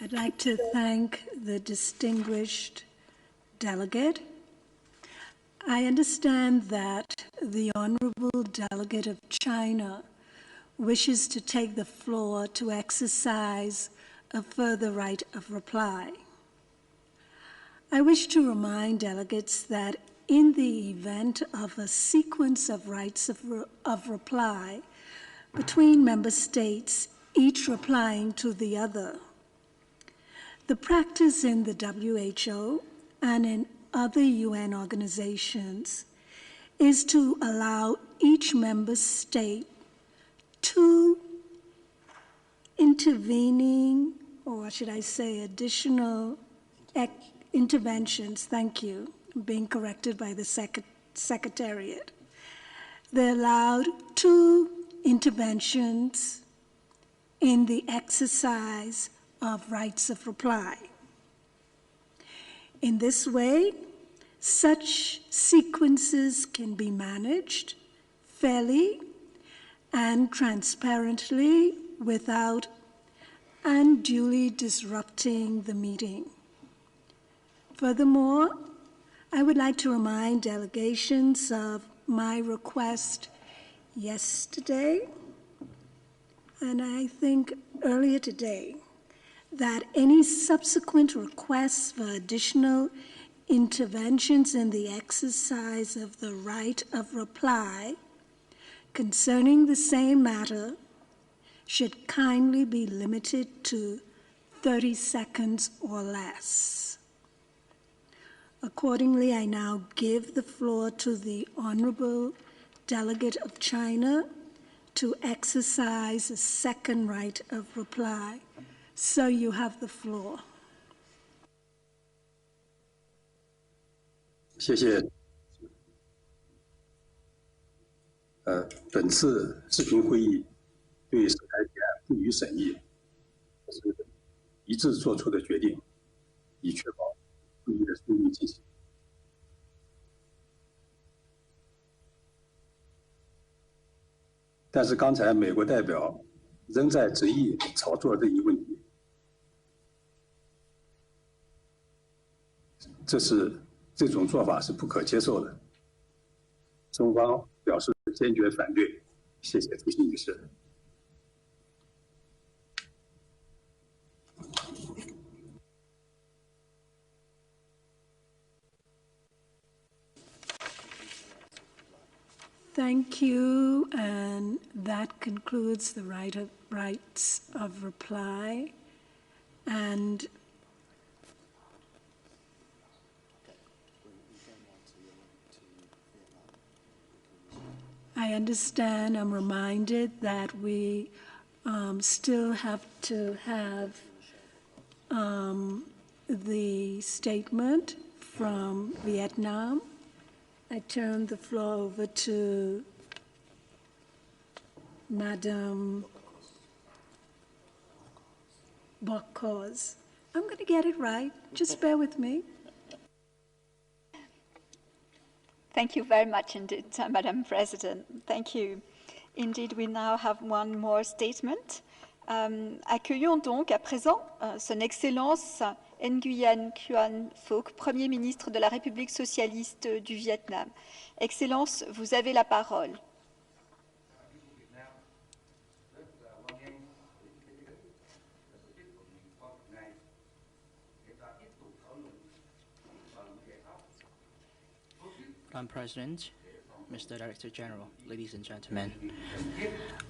I'd like to thank the distinguished delegate. I understand that the Honorable Delegate of China wishes to take the floor to exercise a further right of reply. I wish to remind delegates that in the event of a sequence of rights of reply between member states, each replying to the other, the practice in the WHO and in other UN organizations is to allow each member state two intervening, or should I say additional interventions. Thank you. I'm being corrected by the Secretariat. They allowed two interventions in the exercise of rights of reply. In this way, such sequences can be managed fairly and transparently without unduly disrupting the meeting. Furthermore, I would like to remind delegations of my request yesterday, and I think earlier today, that any subsequent requests for additional interventions in the exercise of the right of reply concerning the same matter should kindly be limited to 30 seconds or less. Accordingly, I now give the floor to the Honorable Delegate of China to exercise a second right of reply. So you have the floor. 谢谢。本次视频会议对涉台提案不予审议，是一致做出的决定，以确保会议的顺利进行。但是刚才美国代表仍在执意炒作这一问题。 这种做法是不可接受的，中方表示坚决反对。谢谢主席女士。Thank you, and that concludes the rights of reply. And I understand, I'm reminded that we still have to have the statement from Vietnam. I turn the floor over to Madam Bokos. I'm going to get it right. Just bear with me. Thank you very much indeed, Madam President. Thank you. Indeed, we now have one more statement. Accueillons donc à présent Son Excellence Nguyen Xuan Phuc, Premier ministre de la République socialiste du Vietnam. Excellence, vous avez la parole. Madam President, Mr. Director General, ladies and gentlemen.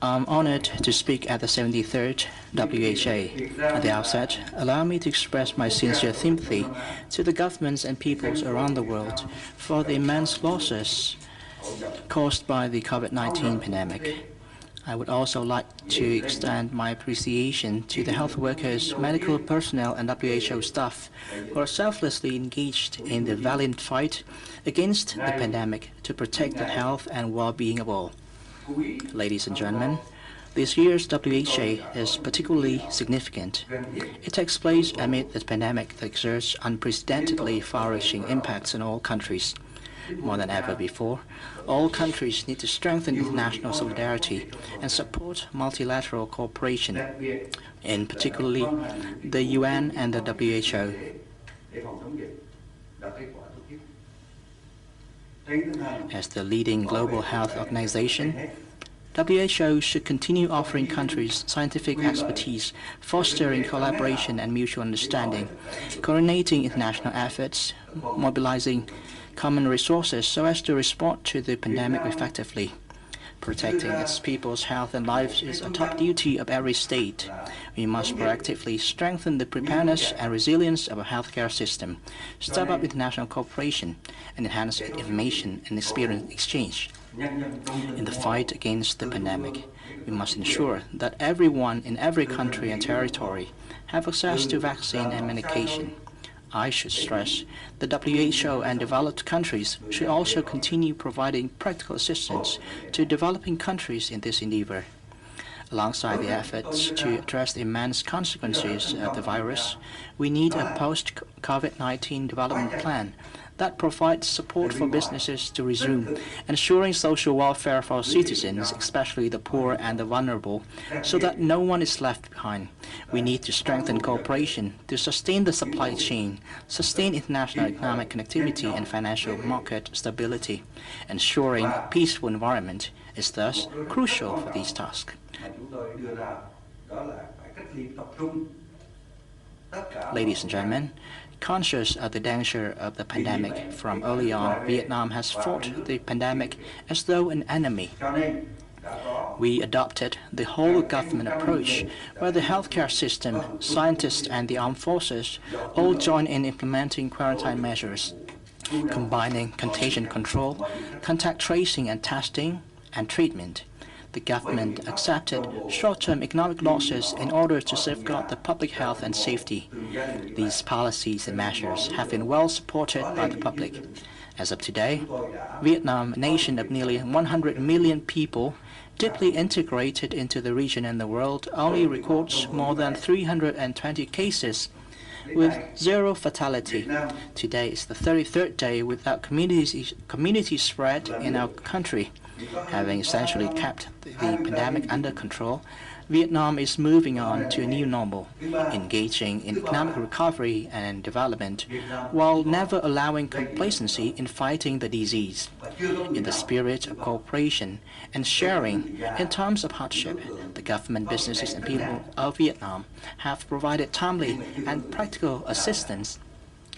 I'm honored to speak at the 73rd WHA. At the outset, allow me to express my sincere sympathy to the governments and peoples around the world for the immense losses caused by the COVID-19 pandemic. I would also like to extend my appreciation to the health workers, medical personnel, and WHO staff who are selflessly engaged in the valiant fight against the pandemic to protect the health and well-being of all. Ladies and gentlemen, this year's WHA is particularly significant. It takes place amid the pandemic that exerts unprecedentedly far-reaching impacts on all countries. More than ever before, all countries need to strengthen international solidarity and support multilateral cooperation, in particularly the UN and the WHO. As the leading global health organization, WHO should continue offering countries scientific expertise, fostering collaboration and mutual understanding, coordinating international efforts, mobilizing common resources so as to respond to the pandemic effectively. Protecting its people's health and lives is a top duty of every state. We must proactively strengthen the preparedness and resilience of our healthcare system, step up international cooperation, and enhance information and experience exchange. In the fight against the pandemic, we must ensure that everyone in every country and territory have access to vaccine and medication. I should stress the WHO and developed countries should also continue providing practical assistance to developing countries in this endeavor. Alongside the efforts to address the immense consequences of the virus, we need a post-COVID-19 development plan that provides support for businesses to resume, ensuring social welfare for citizens, especially the poor and the vulnerable, so that no one is left behind. We need to strengthen cooperation to sustain the supply chain, sustain international economic connectivity and financial market stability. Ensuring a peaceful environment is thus crucial for these tasks. Ladies and gentlemen, conscious of the danger of the pandemic from early on, Vietnam has fought the pandemic as though an enemy. We adopted the whole government approach, where the healthcare system, scientists, and the armed forces all join in implementing quarantine measures, combining contagion control, contact tracing and testing, and treatment. The government accepted short-term economic losses in order to safeguard the public health and safety. These policies and measures have been well supported by the public. As of today, Vietnam, a nation of nearly 100 million people, deeply integrated into the region and the world, only records more than 320 cases with 0 fatality. Today is the 33rd day without community spread in our country. Having essentially kept the pandemic under control, Vietnam is moving on to a new normal, engaging in economic recovery and development, while never allowing complacency in fighting the disease. In the spirit of cooperation and sharing in times of hardship, the government, businesses, and people of Vietnam have provided timely and practical assistance,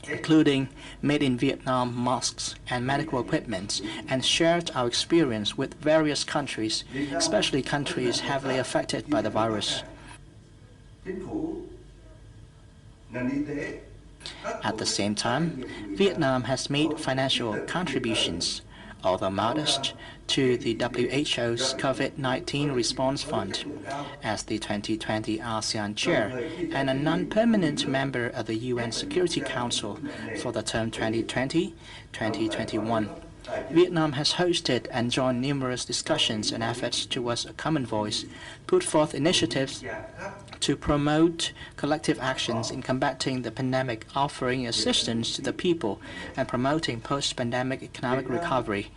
including made-in-Vietnam masks and medical equipment, and shared our experience with various countries, especially countries heavily affected by the virus. At the same time, Vietnam has made financial contributions, although modest, to the WHO's COVID-19 Response Fund. As the 2020 ASEAN Chair and a non-permanent member of the UN Security Council for the term 2020-2021, Vietnam has hosted and joined numerous discussions and efforts towards a common voice, put forth initiatives to promote collective actions in combating the pandemic, offering assistance to the people, and promoting post-pandemic economic recovery.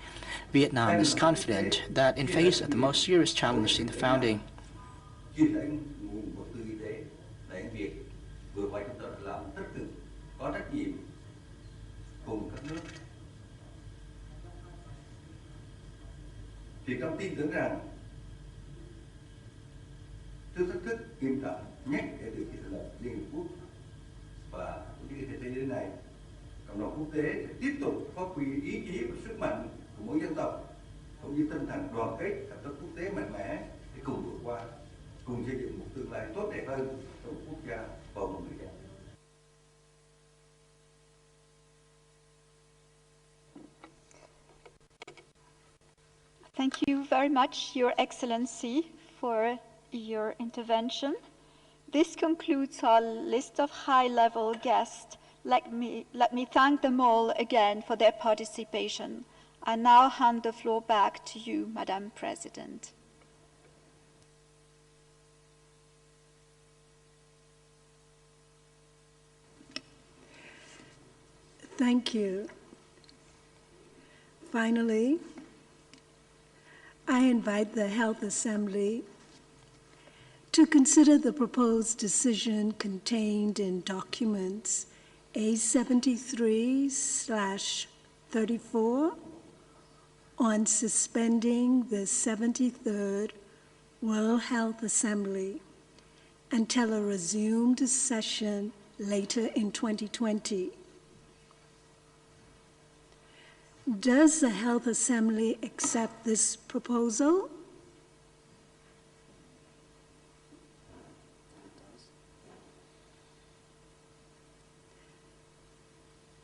Vietnam is confident that in face of the most serious challenge in the founding, Việt Nam tin tưởng rằng trước thách thức nghiêm trọng nhất để điều trị thành lập Liên Hợp Quốc và những thế giới này, cộng đồng quốc quốc tế sẽ tiếp tục phát huy ý chí và sức mạnh của mỗi dân tộc, cũng như tinh thần đoàn kết, hợp tác quốc tế mạnh mẽ để cùng vượt qua, cùng xây dựng một tương lai tốt đẹp hơn cho một quốc gia và một người dân. Thank you very much, Your Excellency, for your intervention. This concludes our list of high-level guests. Let me thank them all again for their participation. I now hand the floor back to you, Madam President. Thank you. Finally, I invite the Health Assembly to consider the proposed decision contained in documents A73/34 on suspending the 73rd World Health Assembly until a resumed session later in 2020. Does the Health Assembly accept this proposal?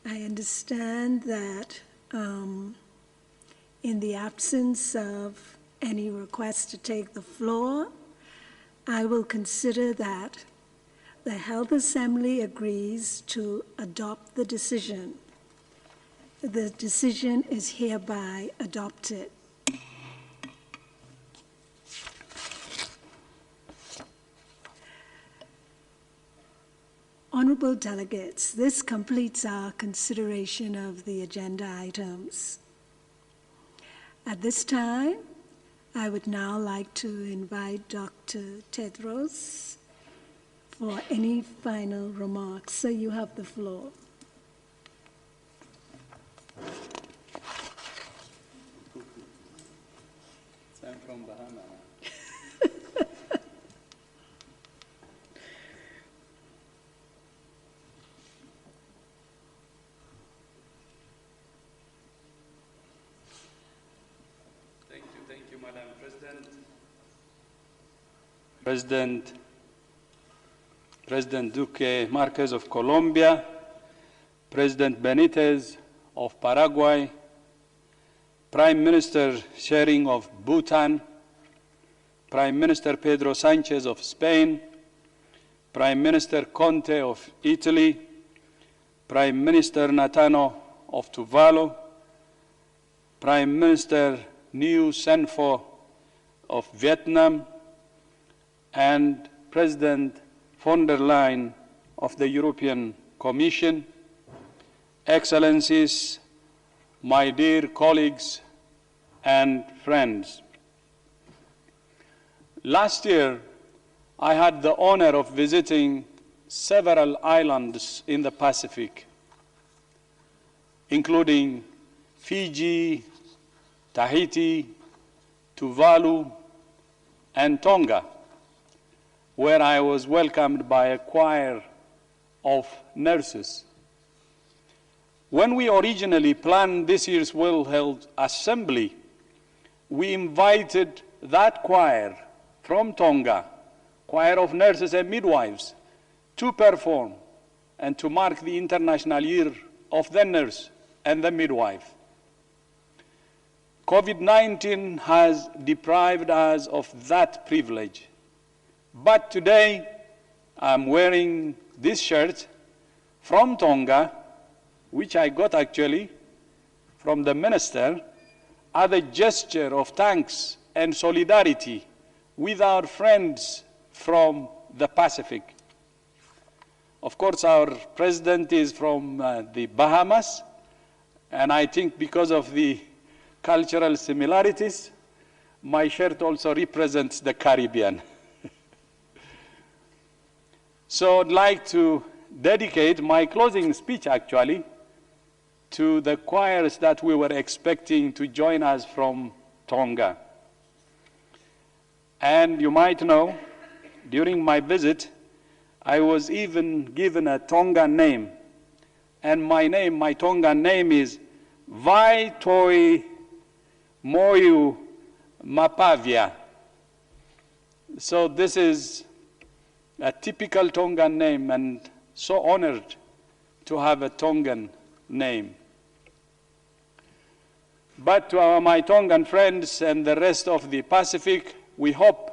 I understand that in the absence of any request to take the floor, I will consider that the Health Assembly agrees to adopt the decision. The decision is hereby adopted. Honorable delegates, this completes our consideration of the agenda items. At this time, I would now like to invite Dr. Tedros for any final remarks. So you have the floor. I'm from Bahama. Thank you, Madam President. President Duque Marquez of Colombia, President Benitez of Paraguay, Prime Minister Shering of Bhutan, Prime Minister Pedro Sanchez of Spain, Prime Minister Conte of Italy, Prime Minister Adhanom of Tuvalu, Prime Minister New Senfo of Vietnam, and President von der Leyen of the European Commission, Excellencies, my dear colleagues and friends. Last year, I had the honor of visiting several islands in the Pacific, including Fiji, Tahiti, Tuvalu, and Tonga, where I was welcomed by a choir of nurses. When we originally planned this year's World Health Assembly, we invited that choir from Tonga, choir of nurses and midwives, to perform and to mark the International Year of the Nurse and the Midwife. COVID-19 has deprived us of that privilege. But today, I'm wearing this shirt from Tonga, which I got actually from the minister, as a gesture of thanks and solidarity with our friends from the Pacific. Of course, our president is from the Bahamas, and I think because of the cultural similarities, my shirt also represents the Caribbean. So I'd like to dedicate my closing speech, actually, to the choirs that we were expecting to join us from Tonga. And you might know, during my visit, I was even given a Tongan name, and my Tongan name is Vai Toi Moyu Mapavia. So this is a typical Tongan name, and so honored to have a Tongan name. But to my Tongan friends and the rest of the Pacific, we hope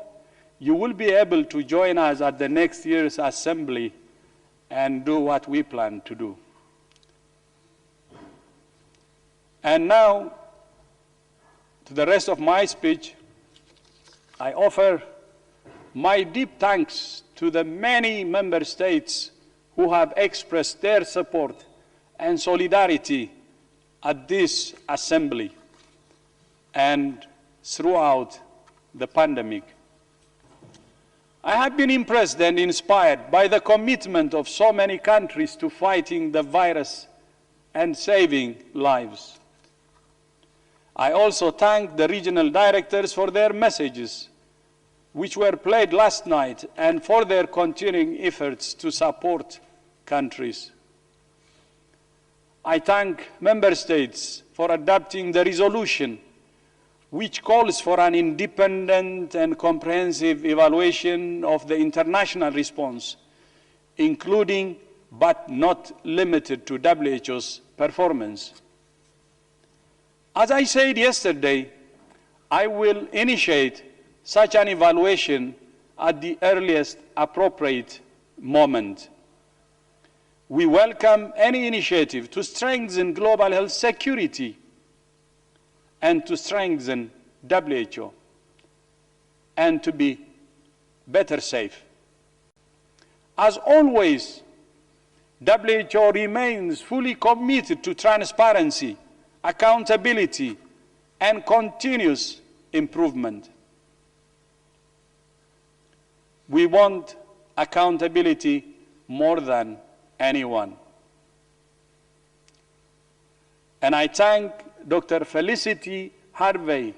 you will be able to join us at the next year's assembly and do what we plan to do. And now, to the rest of my speech, I offer my deep thanks to the many member states who have expressed their support and solidarity at this assembly and throughout the pandemic. I have been impressed and inspired by the commitment of so many countries to fighting the virus and saving lives. I also thank the regional directors for their messages, which were played last night, and for their continuing efforts to support countries. I thank member states for adopting the resolution which calls for an independent and comprehensive evaluation of the international response, including but not limited to WHO's performance. As I said yesterday, I will initiate such an evaluation at the earliest appropriate moment. We welcome any initiative to strengthen global health security and to strengthen WHO and to be better safe. As always, WHO remains fully committed to transparency, accountability, and continuous improvement. We want accountability more than anyone. And I thank Dr. Felicity Harvey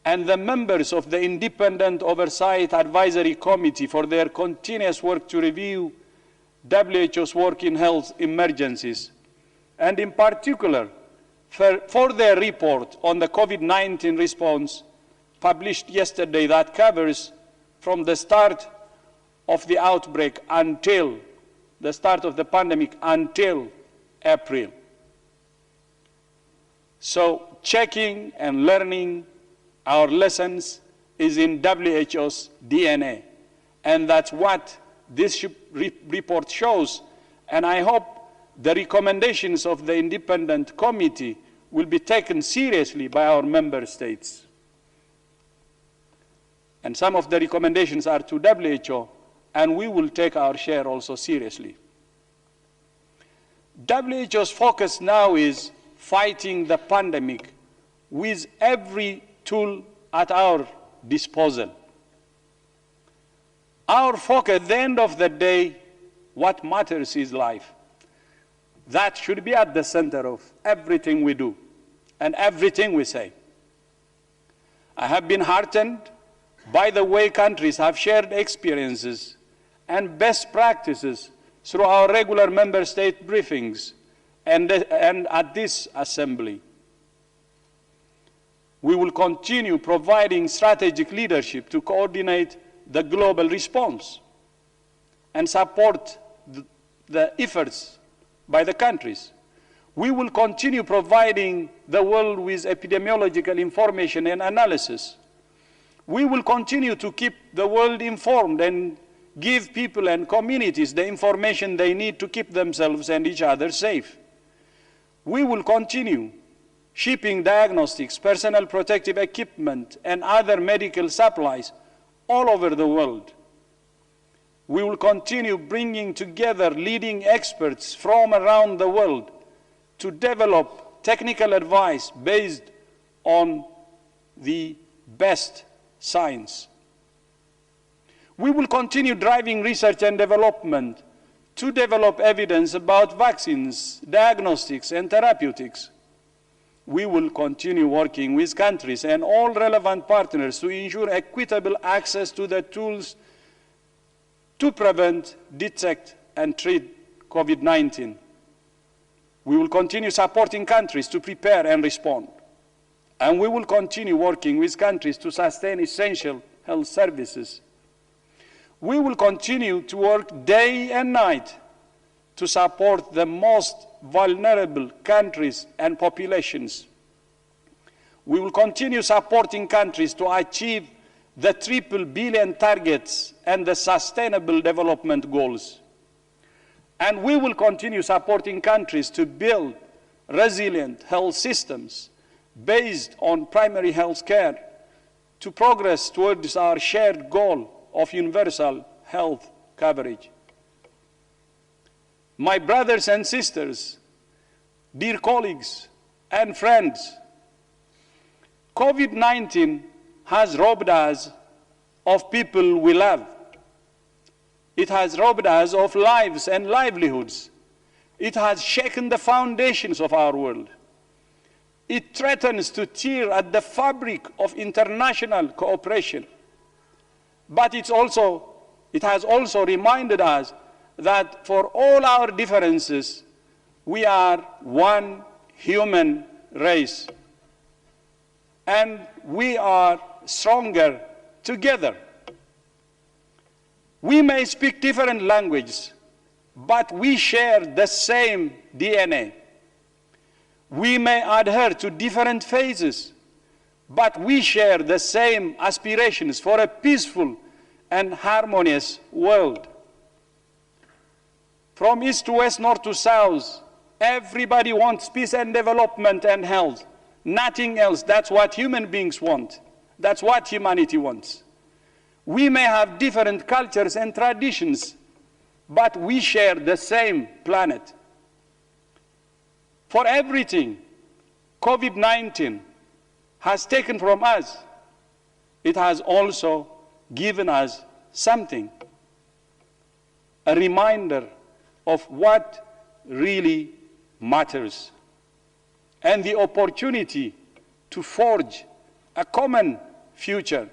and the members of the Independent Oversight Advisory Committee for their continuous work to review WHO's work in health emergencies, and in particular for their report on the COVID-19 response published yesterday that covers from the start of the outbreak until the start of the pandemic until April. So checking and learning our lessons is in WHO's DNA, and that's what this report shows, and I hope the recommendations of the independent committee will be taken seriously by our member states. And some of the recommendations are to WHO, and we will take our share also seriously. WHO's focus now is fighting the pandemic with every tool at our disposal. Our focus, at the end of the day, what matters is life. That should be at the center of everything we do and everything we say. I have been heartened by the way countries have shared experiences and best practices through our regular member state briefings and at this assembly. We will continue providing strategic leadership to coordinate the global response and support the efforts by the countries. We will continue providing the world with epidemiological information and analysis. We will continue to keep the world informed and give people and communities the information they need to keep themselves and each other safe. We will continue shipping diagnostics, personal protective equipment, and other medical supplies all over the world. We will continue bringing together leading experts from around the world to develop technical advice based on the best science. We will continue driving research and development to develop evidence about vaccines, diagnostics, and therapeutics. We will continue working with countries and all relevant partners to ensure equitable access to the tools to prevent, detect, and treat COVID-19. We will continue supporting countries to prepare and respond. And we will continue working with countries to sustain essential health services. We will continue to work day and night to support the most vulnerable countries and populations. We will continue supporting countries to achieve the 3 billion targets and the Sustainable Development Goals. And we will continue supporting countries to build resilient health systems based on primary health care to progress towards our shared goal of universal health coverage. My brothers and sisters, dear colleagues and friends, COVID-19 has robbed us of people we love. It has robbed us of lives and livelihoods. It has shaken the foundations of our world. It threatens to tear at the fabric of international cooperation. But it has also reminded us that for all our differences, we are one human race. And we are stronger together. We may speak different languages, but we share the same DNA. We may adhere to different phases, but we share the same aspirations for a peaceful and harmonious world. From east to west, north to south, everybody wants peace and development and health. Nothing else. That's what human beings want. That's what humanity wants. We may have different cultures and traditions, but we share the same planet. For everything COVID-19 has taken from us, it has also given us something, a reminder of what really matters, and the opportunity to forge a common future.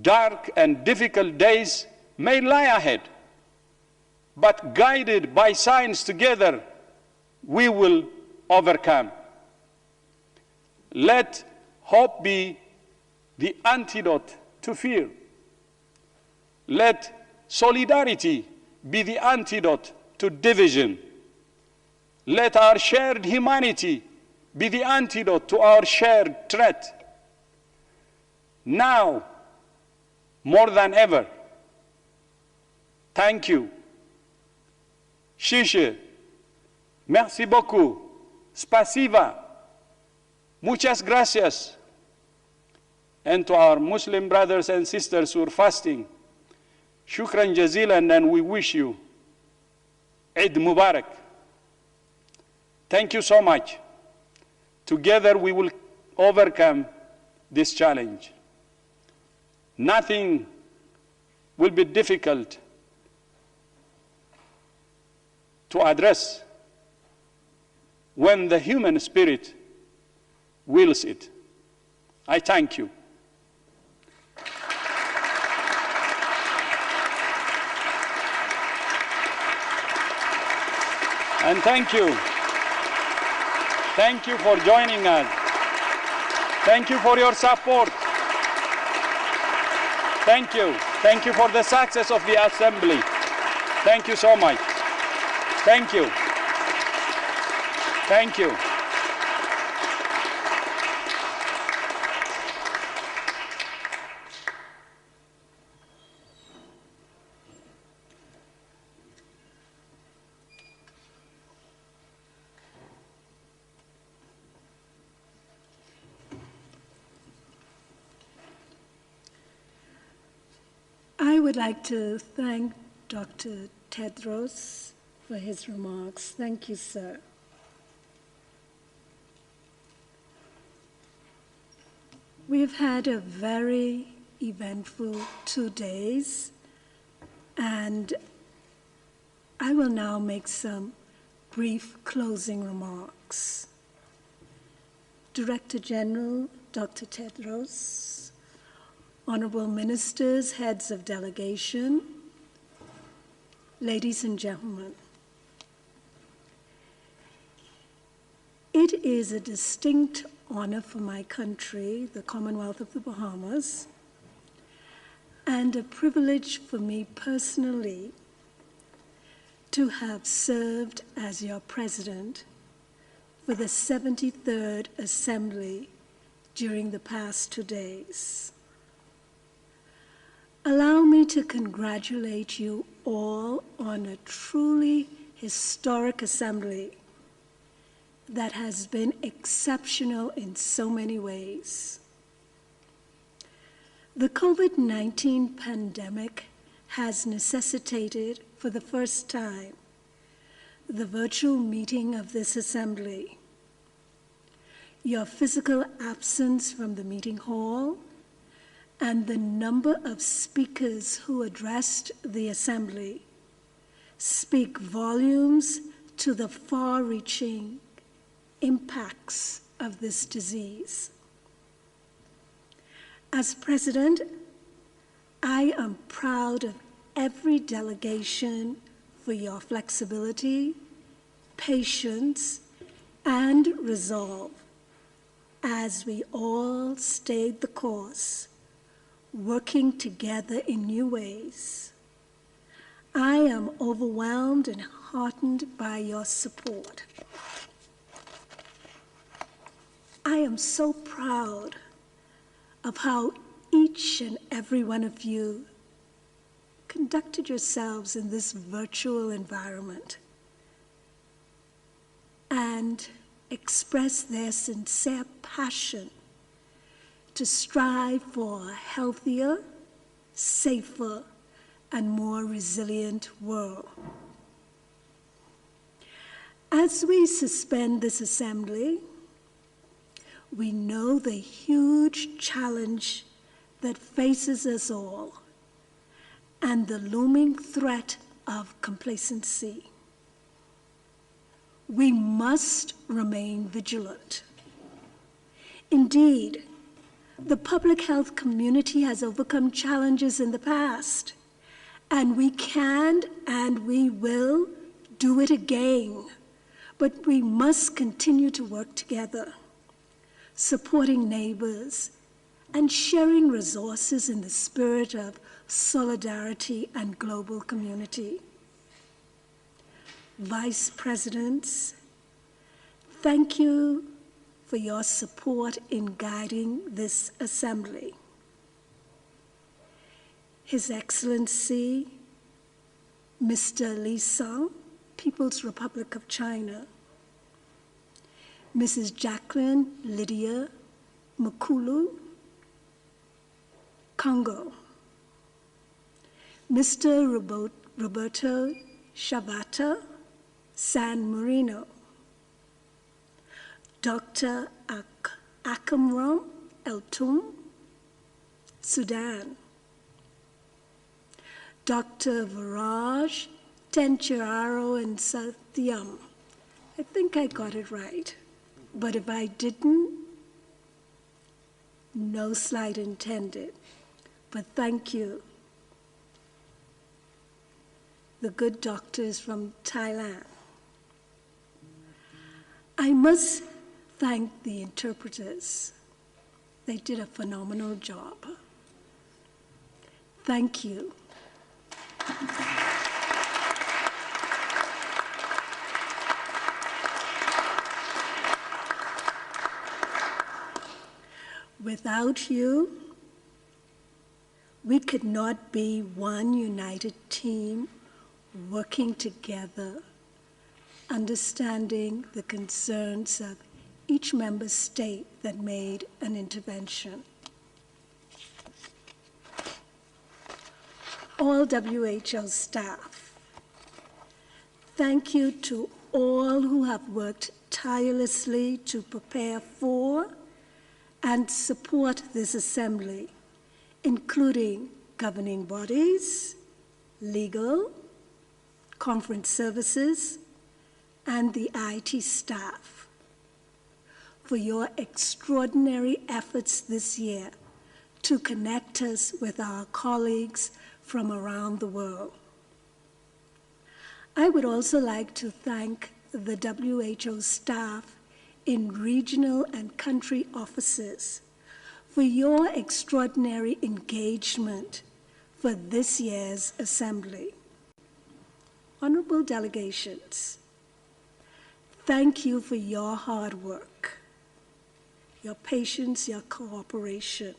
Dark and difficult days may lie ahead, but guided by science together, we will overcome. Let hope be the antidote to fear. Let solidarity be the antidote to division. Let our shared humanity be the antidote to our shared threat. Now, more than ever, thank you. Shishe, merci beaucoup, spasiba, muchas gracias. And to our Muslim brothers and sisters who are fasting, shukran jazilan, and we wish you Eid Mubarak. Thank you so much. Together we will overcome this challenge. Nothing will be difficult to address when the human spirit wills it. I thank you. And thank you. Thank you for joining us. Thank you for your support. Thank you. Thank you for the success of the assembly. Thank you so much. Thank you. Thank you. I would like to thank Dr. Tedros for his remarks. Thank you, sir. We've had a very eventful 2 days, and I will now make some brief closing remarks. Director General Dr. Tedros, honorable ministers, heads of delegation, ladies and gentlemen, It is a distinct honor for my country, the Commonwealth of the Bahamas, and a privilege for me personally to have served as your president for the 73rd Assembly during the past 2 days. Allow me to congratulate you all on a truly historic assembly that has been exceptional in so many ways. The COVID-19 pandemic has necessitated, for the first time, the virtual meeting of this assembly. Your physical absence from the meeting hall and the number of speakers who addressed the assembly speak volumes to the far-reaching impacts of this disease. As president, I am proud of every delegation for your flexibility, patience, and resolve as we all stayed the course, working together in new ways. I am overwhelmed and heartened by your support. I am so proud of how each and every one of you conducted yourselves in this virtual environment and expressed their sincere passion to strive for a healthier, safer, and more resilient world. As we suspend this assembly, we know the huge challenge that faces us all and the looming threat of complacency. We must remain vigilant. Indeed, the public health community has overcome challenges in the past, and we can and we will do it again. But we must continue to work together, supporting neighbors and sharing resources in the spirit of solidarity and global community. Vice Presidents, thank you for your support in guiding this assembly. His Excellency, Mr. Li Sang, People's Republic of China, Mrs. Jacqueline Lydia Makulu, Congo, Mr. Roberto Shavata, San Marino, Dr. Akamram Eltoum, Sudan, Dr. Viraj Tenchiraro and Satyam. I think I got it right, but if I didn't, no slight intended, but thank you. The good doctors from Thailand. I must thank the interpreters. They did a phenomenal job. Thank you. Without you, we could not be one united team working together, understanding the concerns of each member state that made an intervention. All WHO staff, thank you to all who have worked tirelessly to prepare for and support this assembly, including governing bodies, legal, conference services, and the IT staff for your extraordinary efforts this year to connect us with our colleagues from around the world. I would also like to thank the WHO staff in regional and country offices for your extraordinary engagement for this year's Assembly. Honorable delegations, thank you for your hard work, your patience, your cooperation.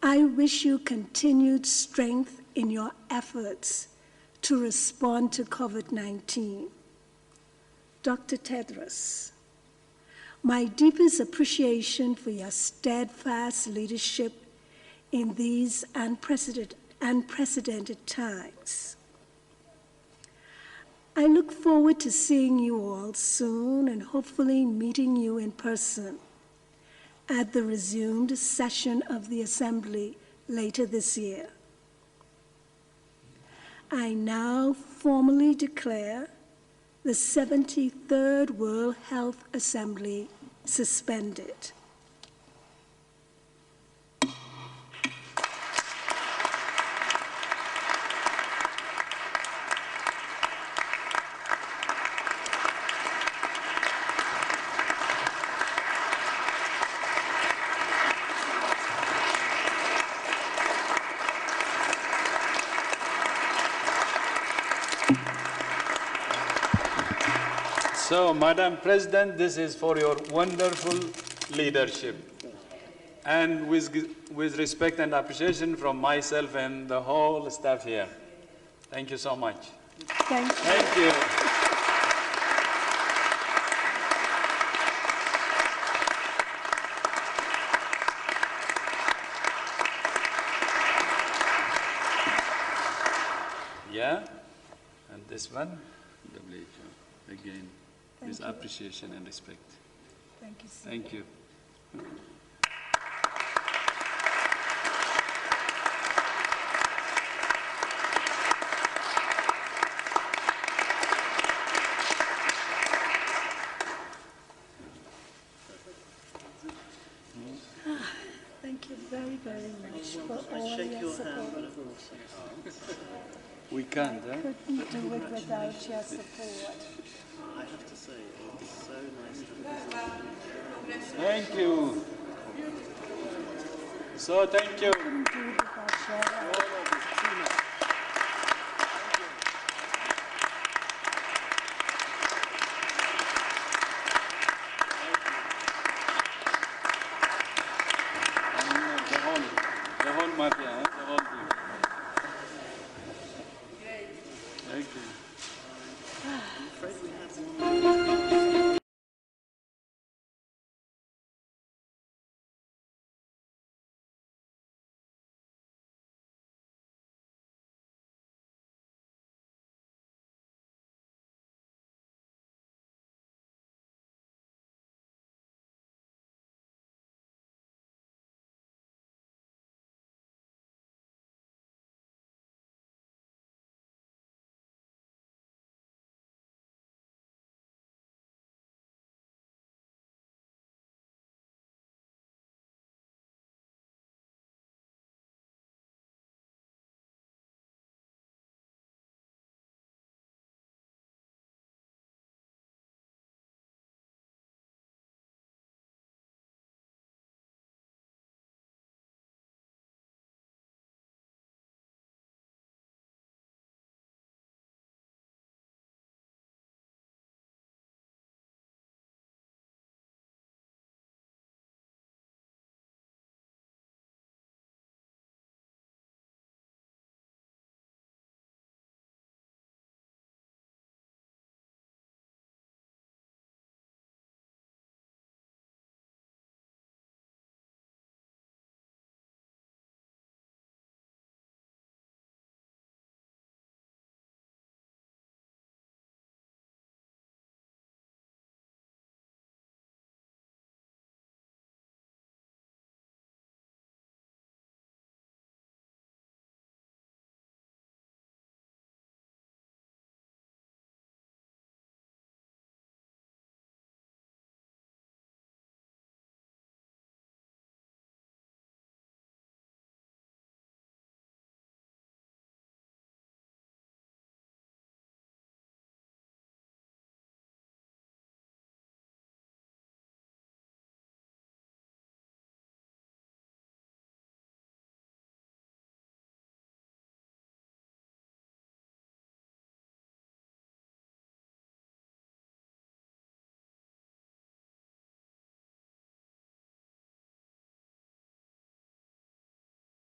I wish you continued strength in your efforts to respond to COVID-19. Dr. Tedros, my deepest appreciation for your steadfast leadership in these unprecedented times. I look forward to seeing you all soon and hopefully meeting you in person at the resumed session of the Assembly later this year. I now formally declare the 73rd World Health Assembly suspended. So, Madam President, this is for your wonderful leadership. And with respect and appreciation from myself and the whole staff here. Thank you so much. Thank you. Thank you. Yeah, and this one, again, with appreciation and respect. Thank you, sir. Thank you. Thank you very, very much for all your support. We can't, huh? Couldn't do it without your support. I have to say, it's so nice to have you. Thank you. So, thank you. Couldn't do it without your help.